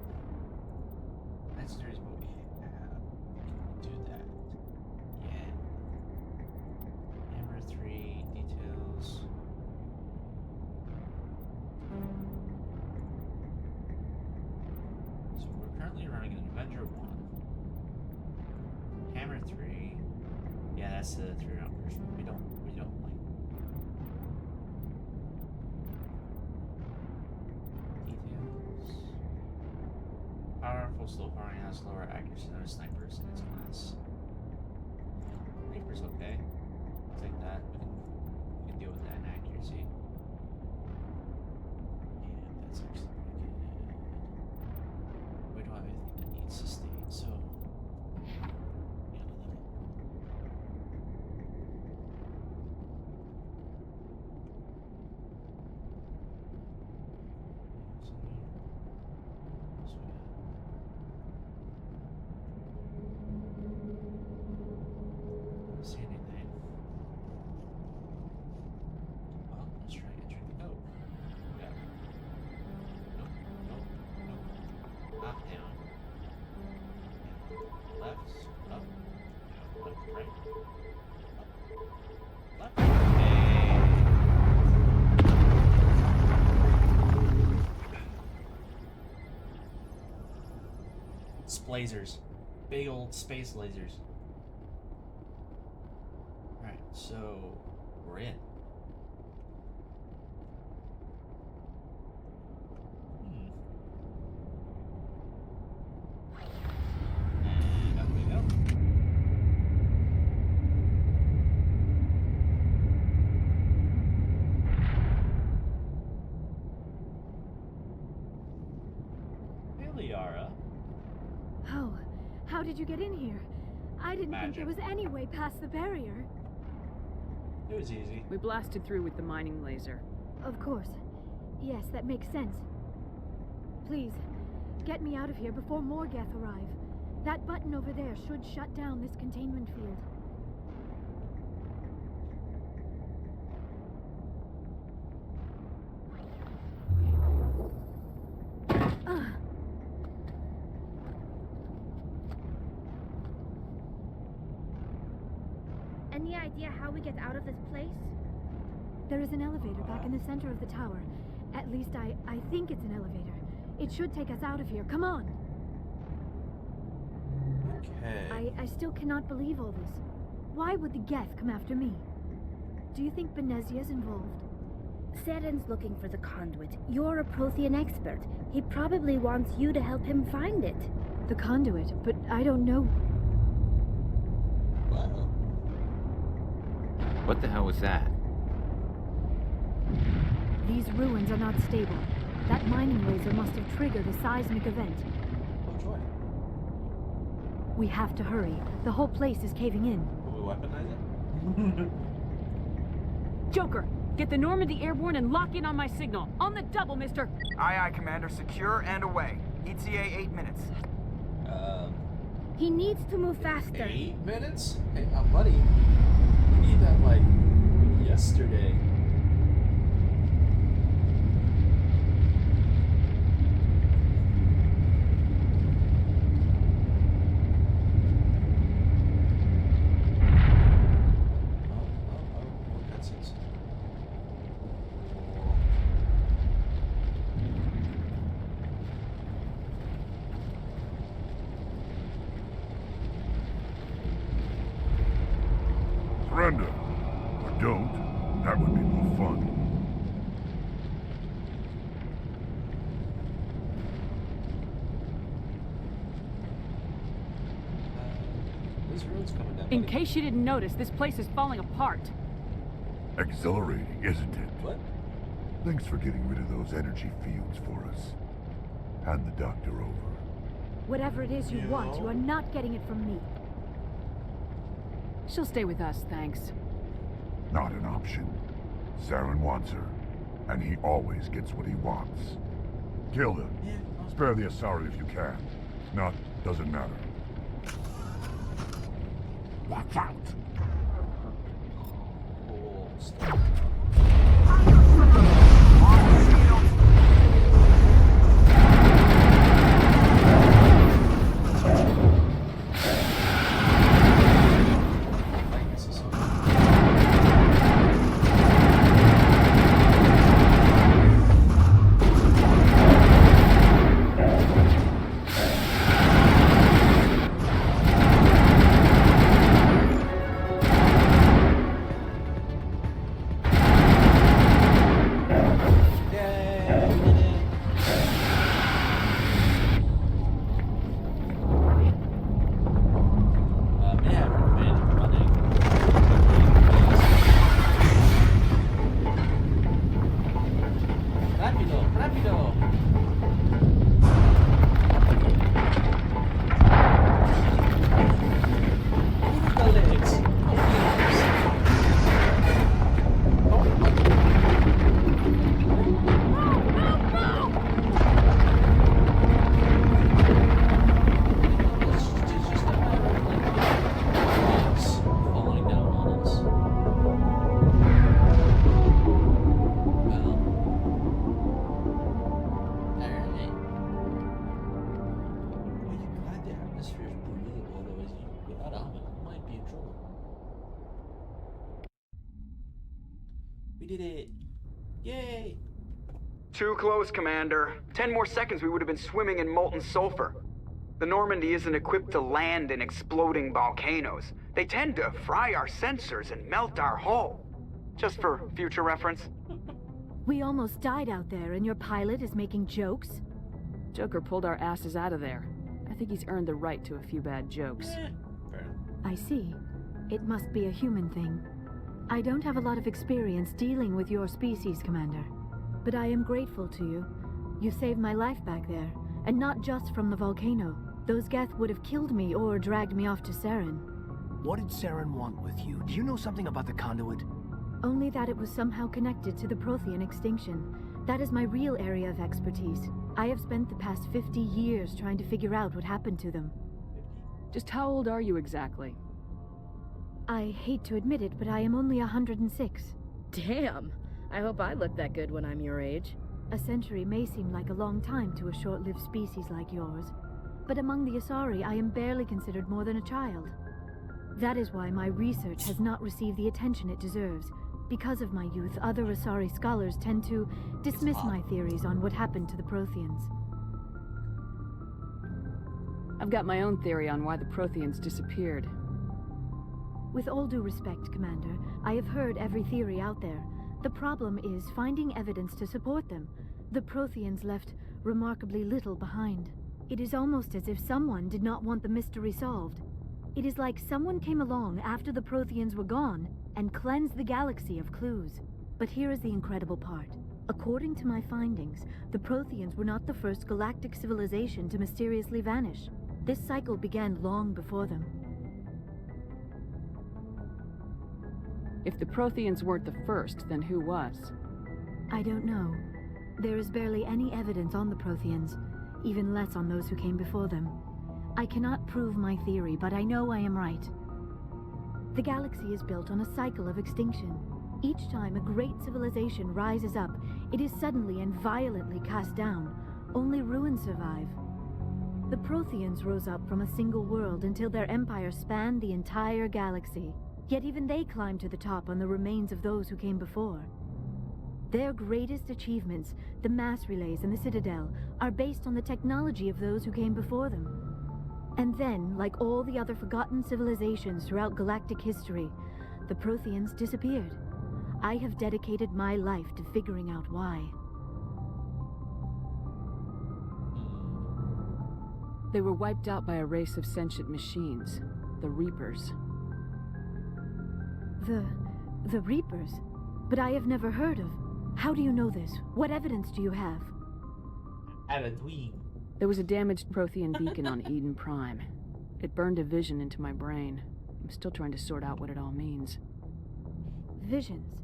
That's series what we have. Do that. Yeah. Hammer 3 details. So we're currently running an Avenger 1. Hammer 3. Yeah, that's the 3-round version. We don't like details. Powerful, slow firing, has lower accuracy than snipers in its class. Reaper's okay. I'll take that. We can deal with that in accuracy. Yeah, that's actually pretty good. We don't have anything that needs sustain, so see anything. Well, let's try entering the code. Yeah. Nope, nope, nope. Up, down. Left, up, down, left, right. Up, left. Hey. Splazers. Big old space lasers. Alright, so we're in. And up we go. Hey, Liara.
How did you get in here? I didn't think there was any way past the barrier.
It was easy.
We blasted through with the mining laser.
Of course. Yes, that makes sense. Please, get me out of here before more Geth arrive. That button over there should shut down this containment field.
Any idea how we get out of this place?
There is an elevator back in the center of the tower. At least I think it's an elevator. It should take us out of here. Come on!
Okay.
I still cannot believe all this. Why would the Geth come after me? Do you think Benezia's involved?
Saren's looking for the conduit. You're a Prothean expert. He probably wants you to help him find it.
The conduit? But I don't know.
Well.
What the hell was that?
These ruins are not stable. That mining laser must have triggered a seismic event.
Oh, joy.
We have to hurry. The whole place is caving in.
Will we weaponize it?
Joker, get the Normandy airborne and lock in on my signal. On the double, mister.
Aye, aye, Commander. Secure and away. ETA 8 minutes.
He needs to move faster.
8 minutes? Hey, buddy. We need that, like, yesterday. More cutscenes.
Surrender. Or don't. That would be more fun.
This road's coming down.
In
buddy.
case you didn't notice, this place is falling apart.
Exhilarating, isn't it?
What?
Thanks for getting rid of those energy fields for us. Hand the doctor over.
Whatever it is you want, you are not getting it from me.
She'll stay with us, thanks.
Not an option. Saren wants her, and he always gets what he wants. Kill them.
Yeah.
Spare the Asari if you can. If not, doesn't matter. Watch out!
Oh, stop. We did it! Yay!
Too close, Commander. 10 more seconds we would have been swimming in molten sulfur. The Normandy isn't equipped to land in exploding volcanoes. They tend to fry our sensors and melt our hull. Just for future reference.
We almost died out there, and your pilot is making jokes?
Joker pulled our asses out of there. I think he's earned the right to a few bad jokes.
I see. It must be a human thing. I don't have a lot of experience dealing with your species, Commander. But I am grateful to you. You saved my life back there, and not just from the volcano. Those Geth would have killed me or dragged me off to Saren.
What did Saren want with you? Do you know something about the conduit?
Only that it was somehow connected to the Prothean extinction. That is my real area of expertise. I have spent the past 50 years trying to figure out what happened to them.
Just how old are you exactly?
I hate to admit it, but I am only 106.
Damn! I hope I look that good when I'm your age.
A century may seem like a long time to a short-lived species like yours, but among the Asari, I am barely considered more than a child. That is why my research has not received the attention it deserves. Because of my youth, other Asari scholars tend to dismiss my theories on what happened to the Protheans.
I've got my own theory on why the Protheans disappeared.
With all due respect, Commander, I have heard every theory out there. The problem is finding evidence to support them. The Protheans left remarkably little behind. It is almost as if someone did not want the mystery solved. It is like someone came along after the Protheans were gone and cleansed the galaxy of clues. But here is the incredible part. According to my findings, the Protheans were not the first galactic civilization to mysteriously vanish. This cycle began long before them.
If the Protheans weren't the first, then who was?
I don't know. There is barely any evidence on the Protheans, even less on those who came before them. I cannot prove my theory, but I know I am right. The galaxy is built on a cycle of extinction. Each time a great civilization rises up, it is suddenly and violently cast down. Only ruins survive. The Protheans rose up from a single world until their empire spanned the entire galaxy. Yet even they climbed to the top on the remains of those who came before. Their greatest achievements, the mass relays and the Citadel, are based on the technology of those who came before them. And then, like all the other forgotten civilizations throughout galactic history, the Protheans disappeared. I have dedicated my life to figuring out why.
They were wiped out by a race of sentient machines, the Reapers.
The Reapers? But I have never heard of. How do you know this? What evidence do you have?
There was a damaged Prothean beacon on Eden Prime. It burned a vision into my brain. I'm still trying to sort out what it all means.
Visions.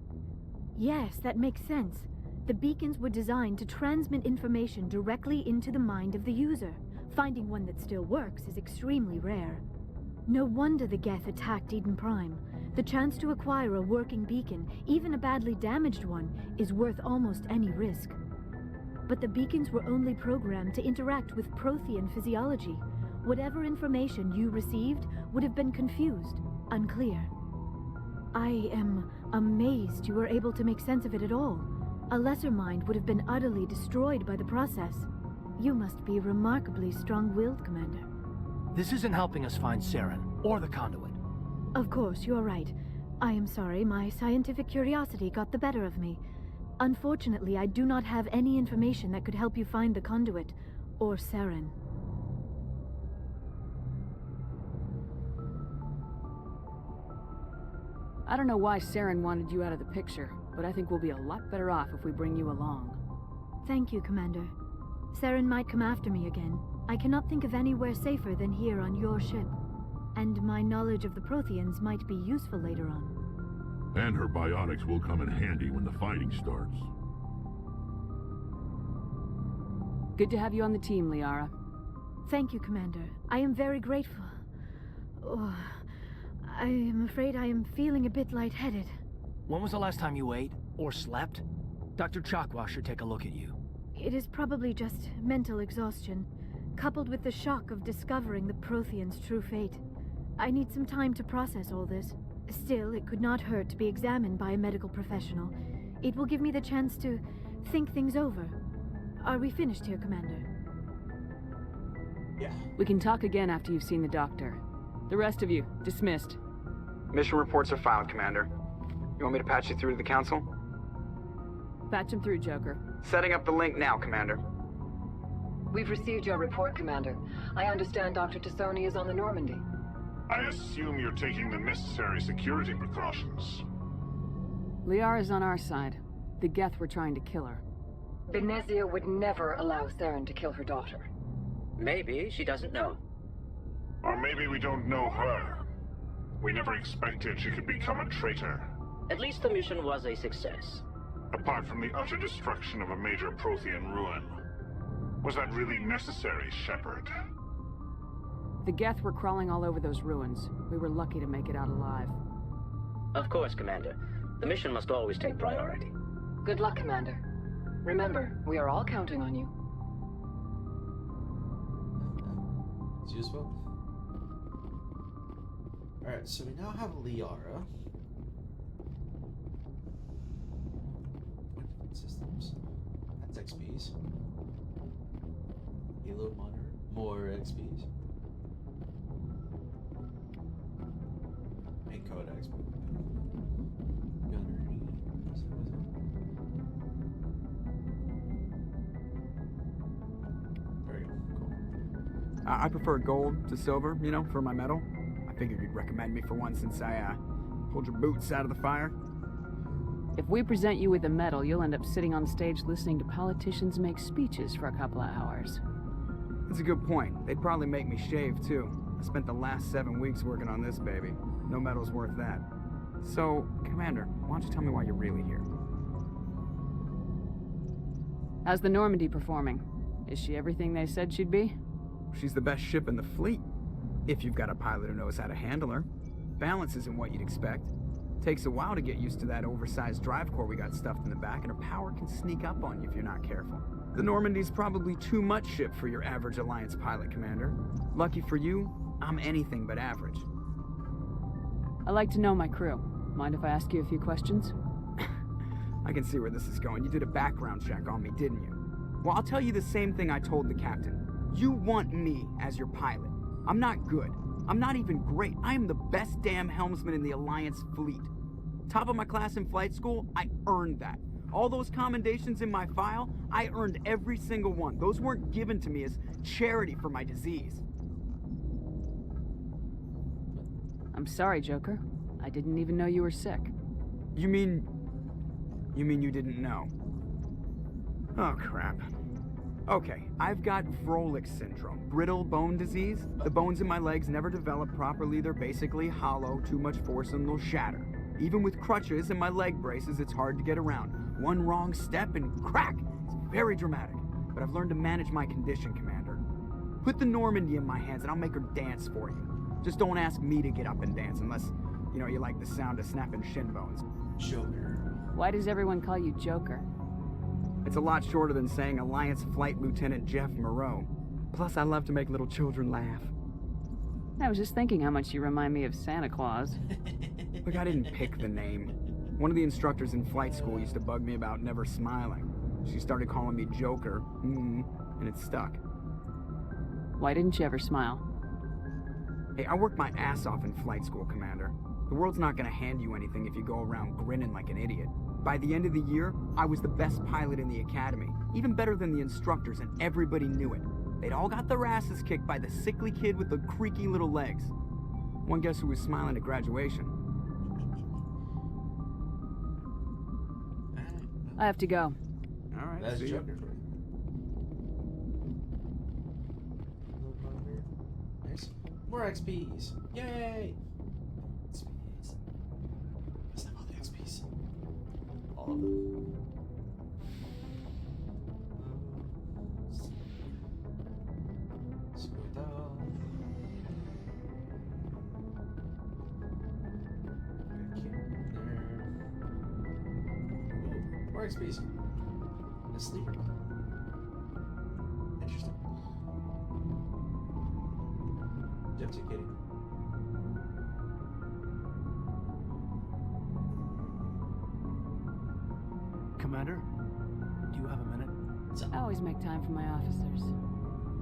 Yes, that makes sense. The beacons were designed to transmit information directly into the mind of the user. Finding one that still works is extremely rare. No wonder the Geth attacked Eden Prime. The chance to acquire a working beacon, even a badly damaged one, is worth almost any risk. But the beacons were only programmed to interact with Prothean physiology. Whatever information you received would have been confused, unclear. I am amazed you were able to make sense of it at all. A lesser mind would have been utterly destroyed by the process. You must be remarkably strong-willed, Commander.
This isn't helping us find Saren, or the conduit.
Of course, you're right. I am sorry, my scientific curiosity got the better of me. Unfortunately, I do not have any information that could help you find the conduit, or Saren.
I don't know why Saren wanted you out of the picture, but I think we'll be a lot better off if we bring you along.
Thank you, Commander. Saren might come after me again. I cannot think of anywhere safer than here on your ship. And my knowledge of the Protheans might be useful later on.
And her biotics will come in handy when the fighting starts.
Good to have you on the team, Liara.
Thank you, Commander. I am very grateful. Oh, I am afraid I am feeling a bit lightheaded.
When was the last time you ate, or slept? Dr. Chakwa should take a look at you.
It is probably just mental exhaustion, coupled with the shock of discovering the Protheans' true fate. I need some time to process all this. Still, it could not hurt to be examined by a medical professional. It will give me the chance to think things over. Are we finished here, Commander?
Yeah.
We can talk again after you've seen the doctor. The rest of you, dismissed.
Mission reports are filed, Commander. You want me to patch you through to the Council?
Patch him through, Joker.
Setting up the link now, Commander.
We've received your report, Commander. I understand Dr. Tassoni is on the Normandy.
I assume you're taking the necessary security precautions.
Liara's on our side. The Geth were trying to kill her.
Benezia would never allow Saren to kill her daughter.
Maybe she doesn't know.
Or maybe we don't know her. We never expected she could become a traitor.
At least the mission was a success.
Apart from the utter destruction of a major Prothean ruin. Was that really necessary, Shepard?
The Geth were crawling all over those ruins. We were lucky to make it out alive.
Of course, Commander. The mission must always take priority.
Good luck, Commander. Remember, we are all counting on you.
It's useful. Alright, so we now have Liara. Systems. That's XPs. Halo monitor. More XPs. Main codex. Gunnery. There we go. Cool.
I prefer gold to silver, you know, for my medal. I figured you'd recommend me for one since I pulled your boots out of the fire.
If we present you with a medal, you'll end up sitting on stage listening to politicians make speeches for a couple of hours.
That's a good point. They'd probably make me shave, too. I spent the last 7 weeks working on this baby. No medal's worth that. So, Commander, why don't you tell me why you're really here?
How's the Normandy performing? Is she everything they said she'd be?
She's the best ship in the fleet. If you've got a pilot who knows how to handle her. Balance isn't what you'd expect. Takes a while to get used to that oversized drive core we got stuffed in the back, and her power can sneak up on you if you're not careful. The Normandy's probably too much ship for your average Alliance pilot, Commander. Lucky for you, I'm anything but average.
I like to know my crew. Mind if I ask you a few questions?
I can see where this is going. You did a background check on me, didn't you? Well, I'll tell you the same thing I told the captain. You want me as your pilot. I'm not good. I'm not even great. I am the best damn helmsman in the Alliance fleet. Top of my class in flight school, I earned that. All those commendations in my file, I earned every single one. Those weren't given to me as charity for my disease.
I'm sorry, Joker. I didn't even know you were sick.
You mean you didn't know? Oh, crap. Okay, I've got Froelich syndrome, brittle bone disease. The bones in my legs never develop properly. They're basically hollow, too much force and they'll shatter. Even with crutches and my leg braces, it's hard to get around. One wrong step and crack! It's very dramatic. But I've learned to manage my condition, Commander. Put the Normandy in my hands and I'll make her dance for you. Just don't ask me to get up and dance unless, you like the sound of snapping shin bones.
Joker.
Why does everyone call you Joker?
It's a lot shorter than saying Alliance Flight Lieutenant Jeff Moreau. Plus, I love to make little children laugh.
I was just thinking how much you remind me of Santa Claus.
Look, I didn't pick the name. One of the instructors in flight school used to bug me about never smiling. She started calling me Joker, and it stuck.
Why didn't you ever smile?
Hey, I worked my ass off in flight school, Commander. The world's not gonna hand you anything if you go around grinning like an idiot. By the end of the year, I was the best pilot in the academy, even better than the instructors, and everybody knew it. They'd all got their asses kicked by the sickly kid with the creaky little legs. One guess who was smiling at graduation?
I have to go.
All right,
That's
see ya.
Joker for you. Nice. More XPs. Yay! XPs. Let's have all the XPs. All of them. Let's go down. Okay, there. Ooh, more XPs. A sleeper. Interesting. Jump to Kitty.
Commander, do you have a minute?
I always make time for my officers.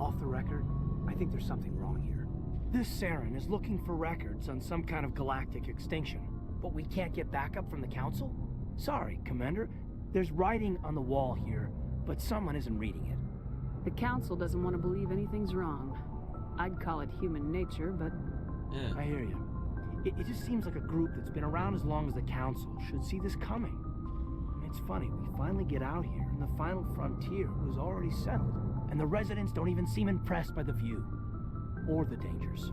Off the record, I think there's something wrong here. This Saren is looking for records on some kind of galactic extinction, but we can't get backup from the Council? Sorry, Commander. There's writing on the wall here, but someone isn't reading it.
The Council doesn't want to believe anything's wrong. I'd call it human nature, but...
Yeah.
I hear you. It just seems like a group that's been around as long as the Council should see this coming. It's funny, we finally get out here, and the final frontier was already settled, and the residents don't even seem impressed by the view. Or the dangers.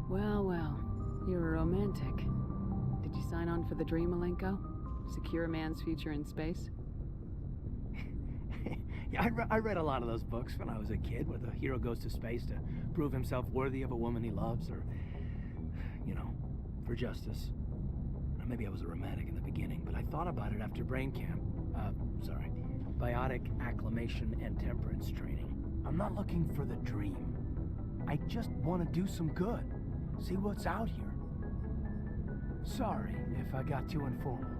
Well, well. You're a romantic. Did you sign on for the dream, Malenko? Secure a man's future in space?
Yeah, I read a lot of those books when I was a kid, where the hero goes to space to prove himself worthy of a woman he loves, or, for justice. Or maybe I was a romantic in the beginning, but I thought about it after brain camp. Biotic acclimation and temperance training. I'm not looking for the dream. I just want to do some good. See what's out here. Sorry if I got too informal.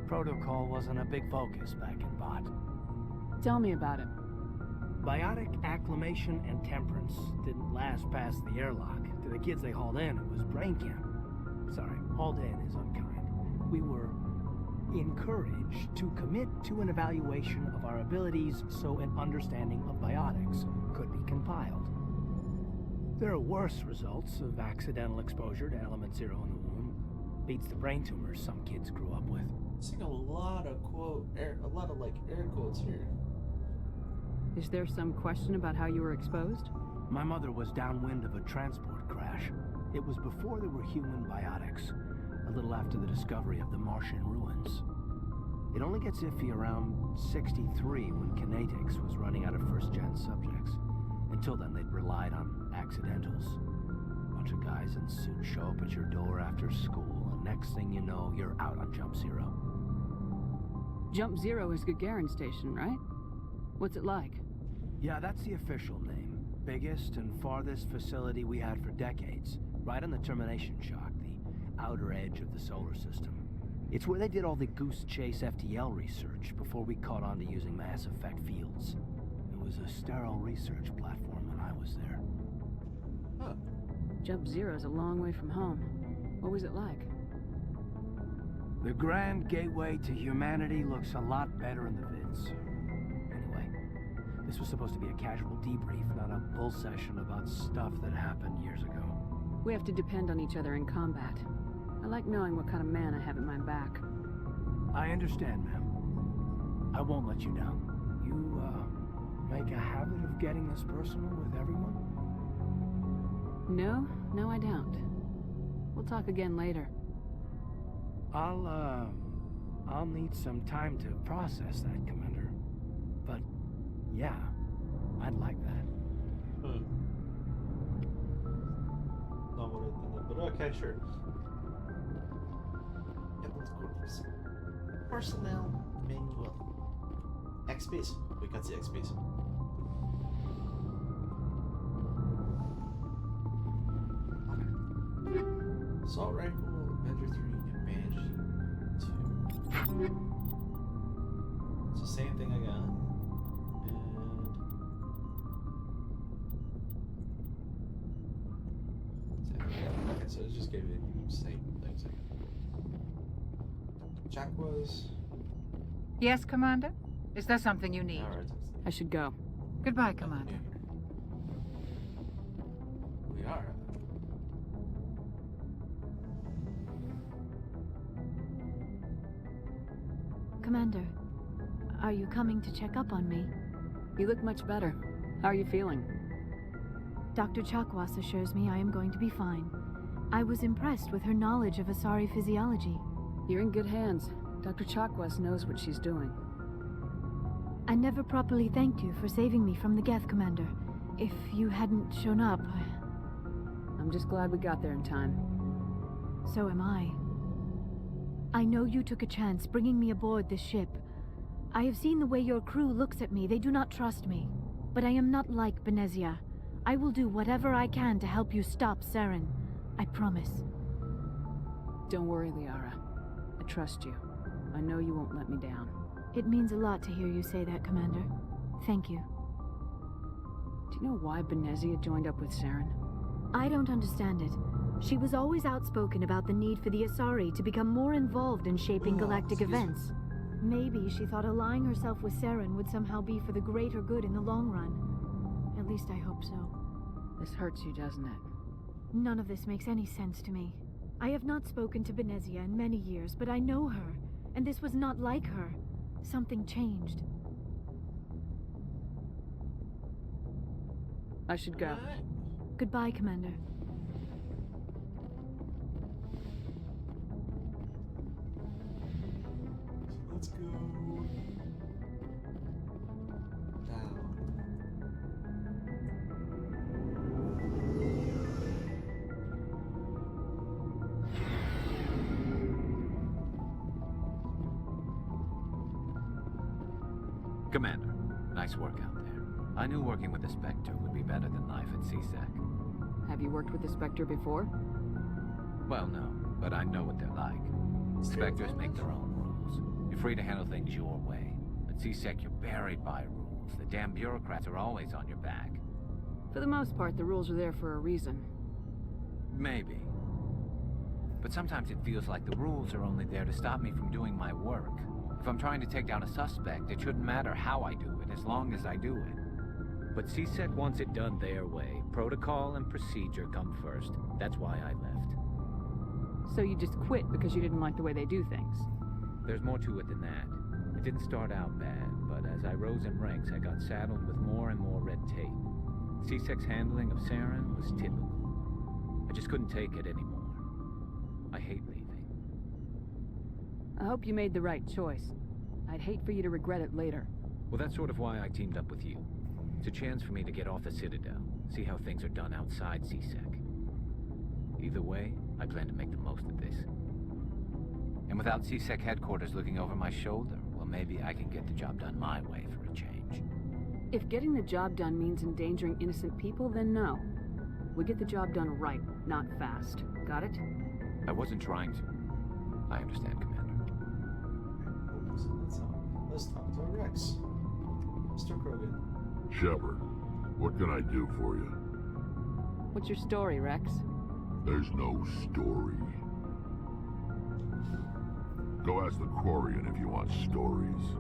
Protocol wasn't a big focus back in Bot.
Tell me about it.
Biotic acclimation and temperance didn't last past the airlock. To the kids they hauled in, it was brain camp. Sorry, hauled in is unkind. We were encouraged to commit to an evaluation of our abilities so an understanding of biotics could be compiled. There are worse results of accidental exposure to element 0 in the womb. Beats the brain tumors some kids grew up with.
Seeing a lot of air quotes here.
Is there some question about how you were exposed?
My mother was downwind of a transport crash. It was before there were human biotics, a little after the discovery of the Martian ruins. It only gets iffy around 63 when Kinetics was running out of first-gen subjects. Until then, they'd relied on accidentals. A bunch of guys in suits show up at your door after school, and next thing you know, you're out on Jump Zero.
Jump Zero is Gagarin Station, right? What's it like?
Yeah, that's the official name. Biggest and farthest facility we had for decades. Right on the termination shock, the outer edge of the solar system. It's where they did all the Goose Chase FTL research before we caught on to using mass effect fields. It was a sterile research platform when I was there.
Huh.
Jump Zero's a long way from home. What was it like?
The grand gateway to humanity looks a lot better in the vids. Anyway, this was supposed to be a casual debrief, not a bull session about stuff that happened years ago.
We have to depend on each other in combat. I like knowing what kind of man I have at my back.
I understand, ma'am. I won't let you down. You, make a habit of getting this personal with everyone?
No, I don't. We'll talk again later.
I'll need some time to process that, Commander. But, yeah, I'd like that.
Not what I thought, but okay, sure. Yep, let's go to this. Personnel manual. XPs. We got the XPs. Okay. Assault rifle, Avenger 3, and Banshee 2. It's the same thing I got. Okay, so it just gave me the same things. Jack was.
Yes, Commander? Is there something you need?
Alright.
I should go.
Goodbye, Commander.
We are.
Commander, are you coming to check up on me?
You look much better. How are you feeling?
Dr. Chakwas assures me I am going to be fine. I was impressed with her knowledge of Asari physiology.
You're in good hands. Dr. Chakwas knows what she's doing.
I never properly thanked you for saving me from the Geth, Commander. If you hadn't shown up...
I'm just glad we got there in time.
So am I. I know you took a chance bringing me aboard this ship. I have seen the way your crew looks at me. They do not trust me. But I am not like Benezia. I will do whatever I can to help you stop Saren. I promise.
Don't worry, Liara. I trust you. I know you won't let me down.
It means a lot to hear you say that, Commander. Thank you.
Do you know why Benezia joined up with Saren?
I don't understand it. She was always outspoken about the need for the Asari to become more involved in shaping galactic events. Maybe she thought allying herself with Saren would somehow be for the greater good in the long run. At least I hope so.
This hurts you, doesn't it?
None of this makes any sense to me. I have not spoken to Benezia in many years, but I know her, and this was not like her. Something changed.
I should go.
Goodbye, Commander.
Let's go down.
Commander, nice work out there. I knew working with the Spectre would be better than life at CSEC.
Have you worked with the Spectre before?
Well, no, but I know what they're like. Spectres make their own rules. You're free to handle things your way. At CSEC, you're buried by rules. The damn bureaucrats are always on your back.
For the most part, the rules are there for a reason.
Maybe. But sometimes it feels like the rules are only there to stop me from doing my work. If I'm trying to take down a suspect, it shouldn't matter how I do it, as long as I do it.
But CSEC wants it done their way. Protocol and procedure come first. That's why I left.
So you just quit because you didn't like the way they do things?
There's more to it than that. It didn't start out bad, but as I rose in ranks, I got saddled with more and more red tape. CSEC's handling of Saren was typical. I just couldn't take it anymore. I hate leaving.
I hope you made the right choice. I'd hate for you to regret it later.
Well, that's sort of why I teamed up with you. It's a chance for me to get off the Citadel, see how things are done outside CSEC. Either way, I plan to make the most of this.
And without CSEC headquarters looking over my shoulder, well, maybe I can get the job done my way for a change.
If getting the job done means endangering innocent people, then no. We get the job done right, not fast. Got it?
I wasn't trying to. I understand, Commander.
Let's talk to Rex. Mr. Krogan.
Shepard, what can I do for you?
What's your story, Rex?
There's no story. Go ask the Quarian if you want stories.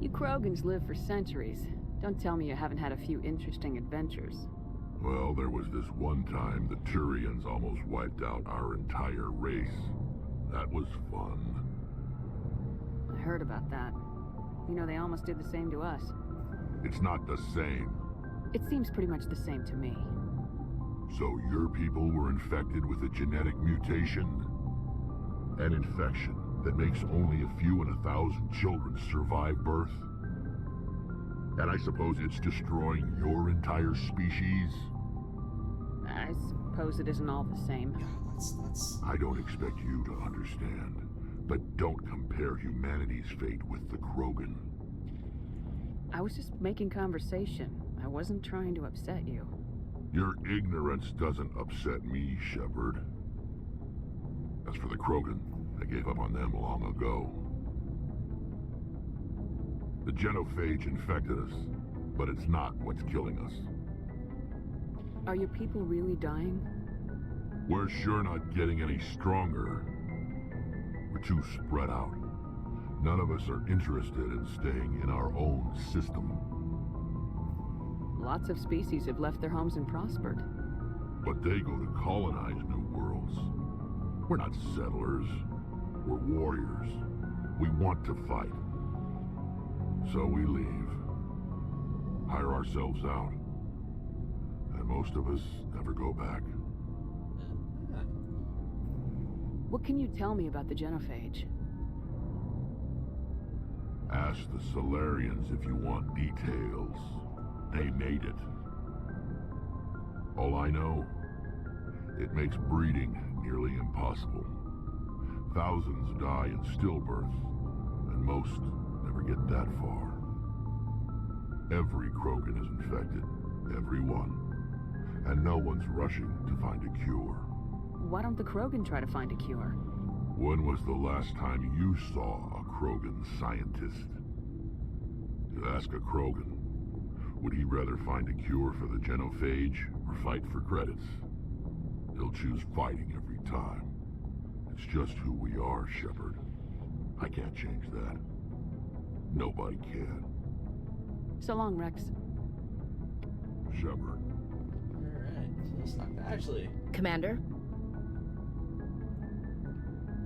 You Krogans live for centuries. Don't tell me you haven't had a few interesting adventures.
Well, there was this one time the Turians almost wiped out our entire race. That was fun.
I heard about that. You know, they almost did the same to us.
It's not the same.
It seems pretty much the same to me.
So your people were infected with a genetic mutation. An infection that makes only a few in 1,000 children survive birth? And I suppose it's destroying your entire species?
I suppose it isn't all the same.
That's...
I don't expect you to understand, but don't compare humanity's fate with the Krogan.
I was just making conversation. I wasn't trying to upset you.
Your ignorance doesn't upset me, Shepard. As for the Krogan, I gave up on them long ago. The genophage infected us, but it's not what's killing us.
Are your people really dying?
We're sure not getting any stronger. We're too spread out. None of us are interested in staying in our own system.
Lots of species have left their homes and prospered.
But they go to colonize new worlds. We're not settlers. We're warriors. We want to fight. So we leave. Hire ourselves out. And most of us never go back.
What can you tell me about the genophage?
Ask the Solarians if you want details. They made it. All I know, it makes breeding nearly impossible. Thousands die in stillbirth, and most never get that far. Every Krogan is infected, every one. And no one's rushing to find a cure.
Why don't the Krogan try to find a cure?
When was the last time you saw a Krogan scientist? You ask a Krogan, would he rather find a cure for the genophage or fight for credits? He'll choose fighting every time. It's just who we are, Shepard. I can't change that. Nobody can.
So long, Rex.
Shepard.
Alright, so let's talk to Ashley.
Commander?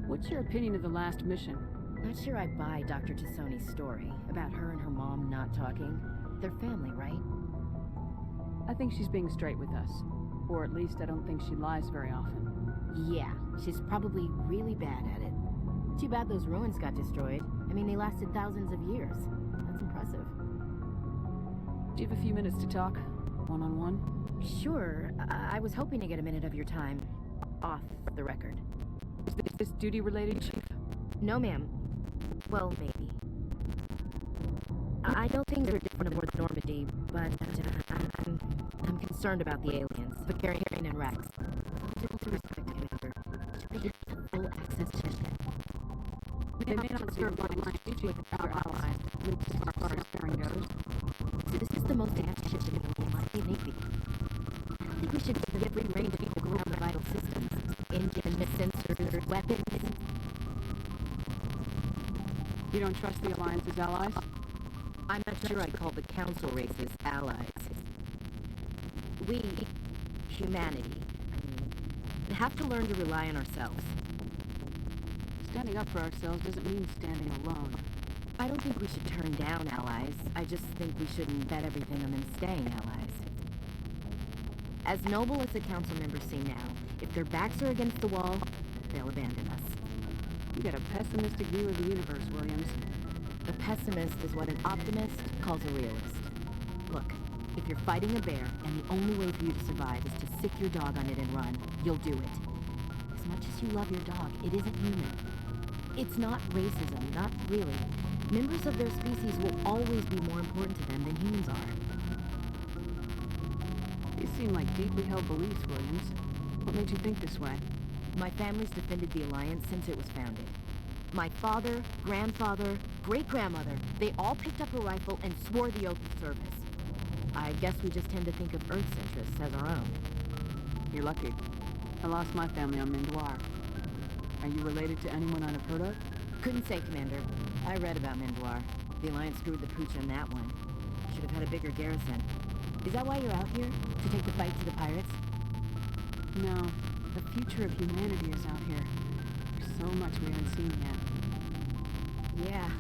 What's your opinion of the last mission?
Not sure I buy Dr. Tassoni's story about her and her mom not talking. They're family, right?
I think she's being straight with us. Or at least I don't think she lies very often.
Yeah, she's probably really bad at it. Too bad those ruins got destroyed. I mean, they lasted thousands of years. That's impressive.
Do you have a few minutes to talk? One-on-one?
Sure. I was hoping to get a minute of your time. Off the record.
Is this duty-related, Chief?
No, ma'am. Well, maybe. I know things are different aboard the Normandy, but I'm concerned about the aliens, Vicarian and Rex. With all due respect, Commander, should they have full access to ship?
They may not serve line with our allies, as far as sparing goes.
So this is the most advanced ship in the Alliance Navy. I think we should give them free reign to take around the vital systems. Engines, sensors, weapons.
You don't trust the Alliance's allies?
I'm not sure I'd call the Council races allies. We, humanity, have to learn to rely on ourselves.
Standing up for ourselves doesn't mean standing alone.
I don't think we should turn down allies. I just think we shouldn't bet everything on them staying allies. As noble as the Council members seem now, if their backs are against the wall, they'll abandon us.
You get a pessimistic view of the universe, Williams.
A pessimist is what an optimist calls a realist. Look, if you're fighting a bear and the only way for you to survive is to sick your dog on it and run, you'll do it. As much as you love your dog, it isn't human. It's not racism, not really. Members of their species will always be more important to them than humans are.
These seem like deeply held beliefs, Williams. What made you think this way?
My family's defended the Alliance since it was founded. My father, grandfather, great-grandmother, they all picked up a rifle and swore the oath of service. I guess we just tend to think of Earth's interests as our own.
You're lucky. I lost my family on Mendoir. Are you related to anyone I'd have heard of?
Couldn't say, Commander. I read about Mendoir. The Alliance screwed the pooch on that one. Should have had a bigger garrison. Is that why you're out here? To take the fight to the pirates?
No. The future of humanity is out here. There's so much we haven't seen yet.
Yeah.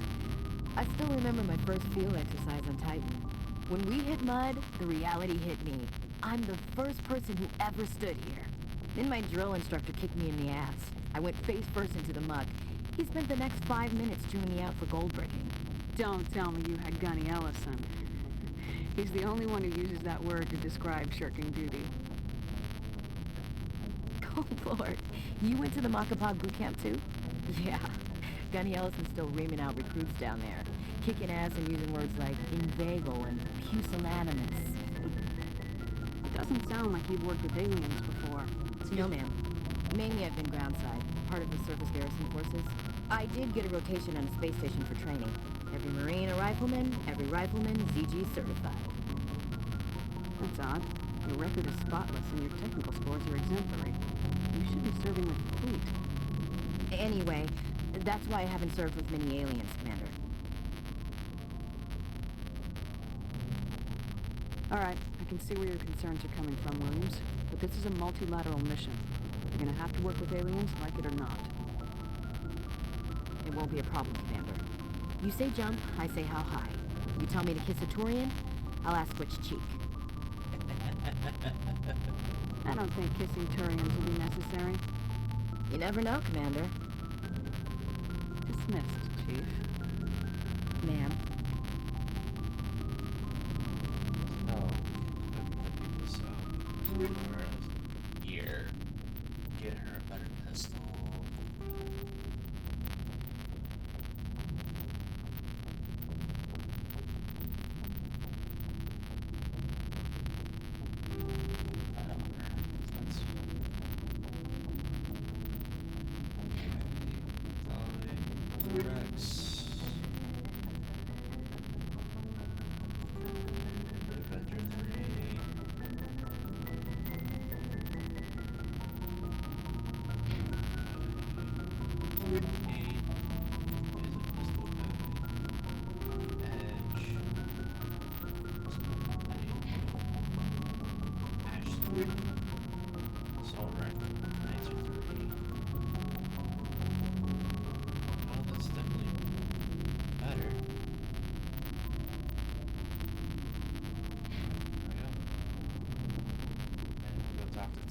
I still remember my first field exercise on Titan. When we hit mud, the reality hit me. I'm the first person who ever stood here. Then my drill instructor kicked me in the ass. I went face first into the muck. He spent the next 5 minutes chewing me out for gold breaking.
Don't tell me you had Gunny Ellison. He's the only one who uses that word to describe shirking duty.
Oh, Lord. You went to the Macapog boot camp, too? Yeah. Gunny Ellison's still reaming out recruits down there. Kicking ass and using words like inveigle and pusillanimous.
It doesn't sound like you've worked with aliens before.
No, ma'am. Mainly I've been groundside, part of the surface garrison forces. I did get a rotation on a space station for training. Every Marine a rifleman, every rifleman ZG certified.
That's odd. Your record is spotless and your technical scores are exemplary. You should be serving with the fleet.
Anyway, that's why I haven't served with many aliens, Commander.
All right, I can see where your concerns are coming from, Williams. But this is a multilateral mission. You're gonna have to work with aliens, like it or not.
It won't be a problem, Commander. You say jump, I say how high. You tell me to kiss a Turian, I'll ask which cheek.
I don't think kissing Turians will be necessary.
You never know, Commander.
Dismissed, Chief.
Ma'am.
Here. Get her a better pistol.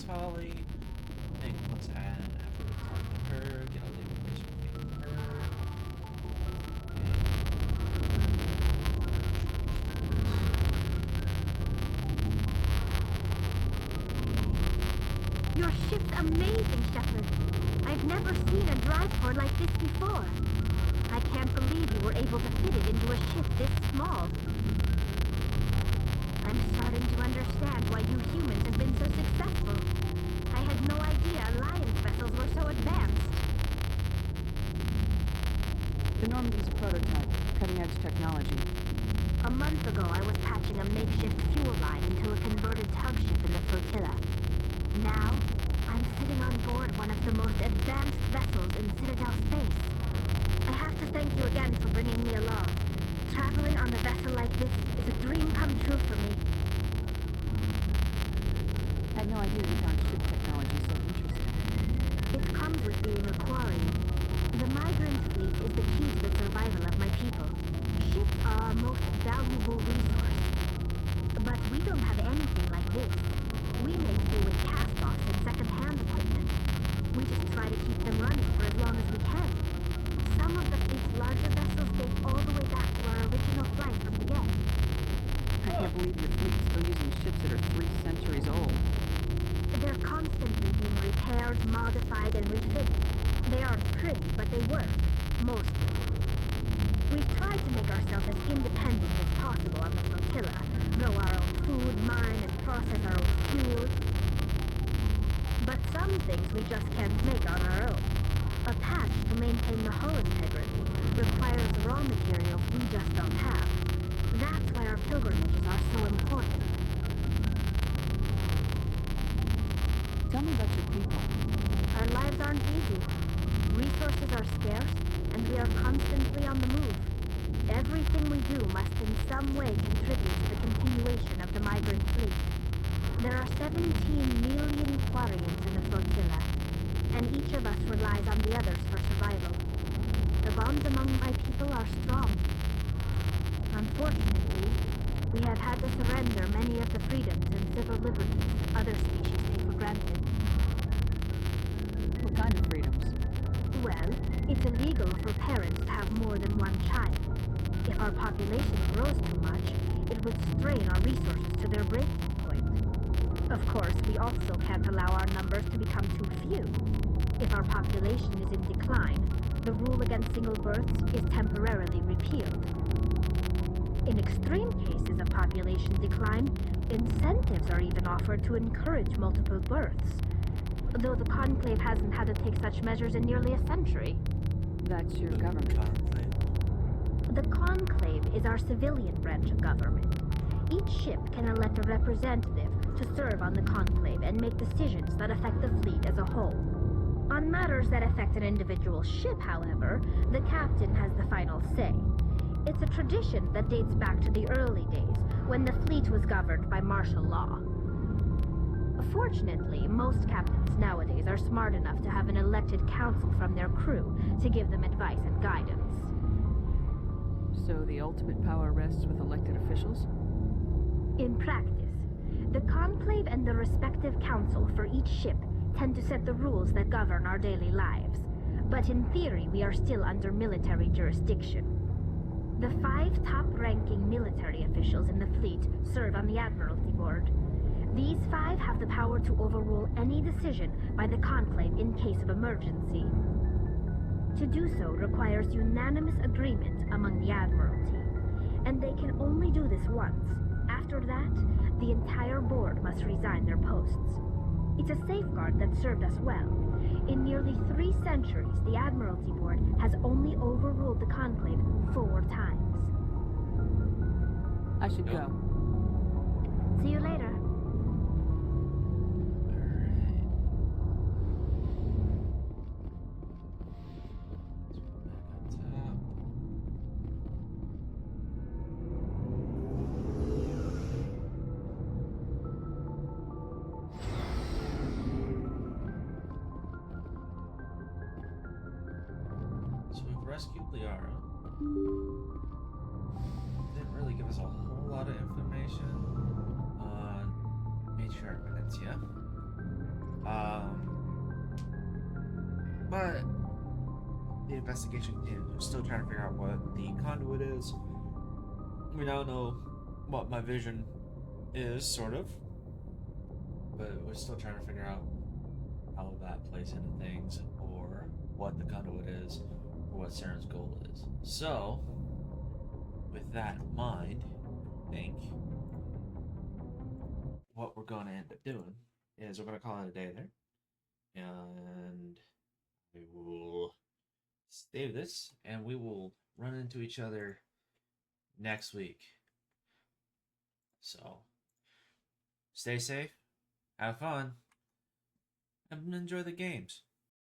Tolly. Think what's at after we talk to her, get a label version from her.
Your ship's amazing, Shepard. I've never seen a drive port like this before. I can't believe you were able to fit it into a ship this small. I'm starting to understand why you humans have been so successful. I had no idea Alliance vessels were so advanced.
The Normandy's a prototype, cutting-edge technology.
A month ago, I was patching a makeshift fuel line into a converted tug ship in the flotilla. Now, I'm sitting on board one of the most advanced vessels in Citadel space. I have to thank you again for bringing me along. Traveling on a vessel like this is a dream come true for me.
I had no idea you found ship technology so interesting.
It comes with being a quarry. The migrant fleet is the key to the survival of my people. Ships are our most valuable resource. But we don't have anything like this. We make do with cast-offs and second-hand equipment. We just try to keep them running for as long as we can. Some of the fleet's larger vessels date all the way back to our original flight from the get.
I can't believe your fleet's still using ships that are 3 centuries old.
They're constantly being repaired, modified, and refitted. They aren't pretty, but they work. Mostly. We've tried to make ourselves as independent as possible on the flotilla. Grow our own food, mine, and process our own fuel. But some things we just can't make on our own. A patch to maintain the hull integrity requires raw materials we just don't have. That's why our pilgrimages are so important.
Tell me about your people.
Our lives aren't easy. Resources are scarce, and we are constantly on the move. Everything we do must in some way contribute to the continuation of the migrant fleet. There are 17 million Quarians in the flotilla, and each of us relies on the others for survival. The bonds among my people are strong. Unfortunately, we have had to surrender many of the freedoms and civil
liberties other species take for granted.
What kind of freedoms?
Well, it's illegal for parents to have more than one child. If our population grows too much, it would strain our resources to their breaking point. Of course, we also can't allow our numbers to become too few. If our population is in decline, the rule against single births is temporarily repealed. In extreme cases of population decline, incentives are even offered to encourage multiple births. Though the Conclave hasn't had to take such measures in nearly a century.
That's your government.
The Conclave is our civilian branch of government. Each ship can elect a representative to serve on the Conclave and make decisions that affect the fleet as a whole. On matters that affect an individual ship, however, the captain has the final say. It's a tradition that dates back to the early days, when the fleet was governed by martial law. Fortunately, most captains nowadays are smart enough to have an elected council from their crew to give them advice and guidance.
So the ultimate power rests with elected officials?
In practice, the Conclave and the respective council for each ship tend to set the rules that govern our daily lives. But in theory, we are still under military jurisdiction. The 5 top-ranking military officials in the fleet serve on the Admiralty Board. These 5 have the power to overrule any decision by the Conclave in case of emergency. To do so requires unanimous agreement among the Admiralty, and they can only do this once. After that, the entire board must resign their posts. It's a safeguard that served us well. In nearly 3 centuries, the Admiralty Board has only overruled the Conclave 4 times.
I should go.
See you later.
Rescued Liara. Didn't really give us a whole lot of information on Matriarch Venetia. But the investigation continues. We're still trying to figure out what the conduit is. We now know what my vision is, sort of. But we're still trying to figure out how that plays into things, or what the conduit is, what Saren's goal is. So, with that in mind, I think what we're going to end up doing is we're going to call it a day there. And we will save this, and we will run into each other next week. So, stay safe, have fun, and enjoy the games.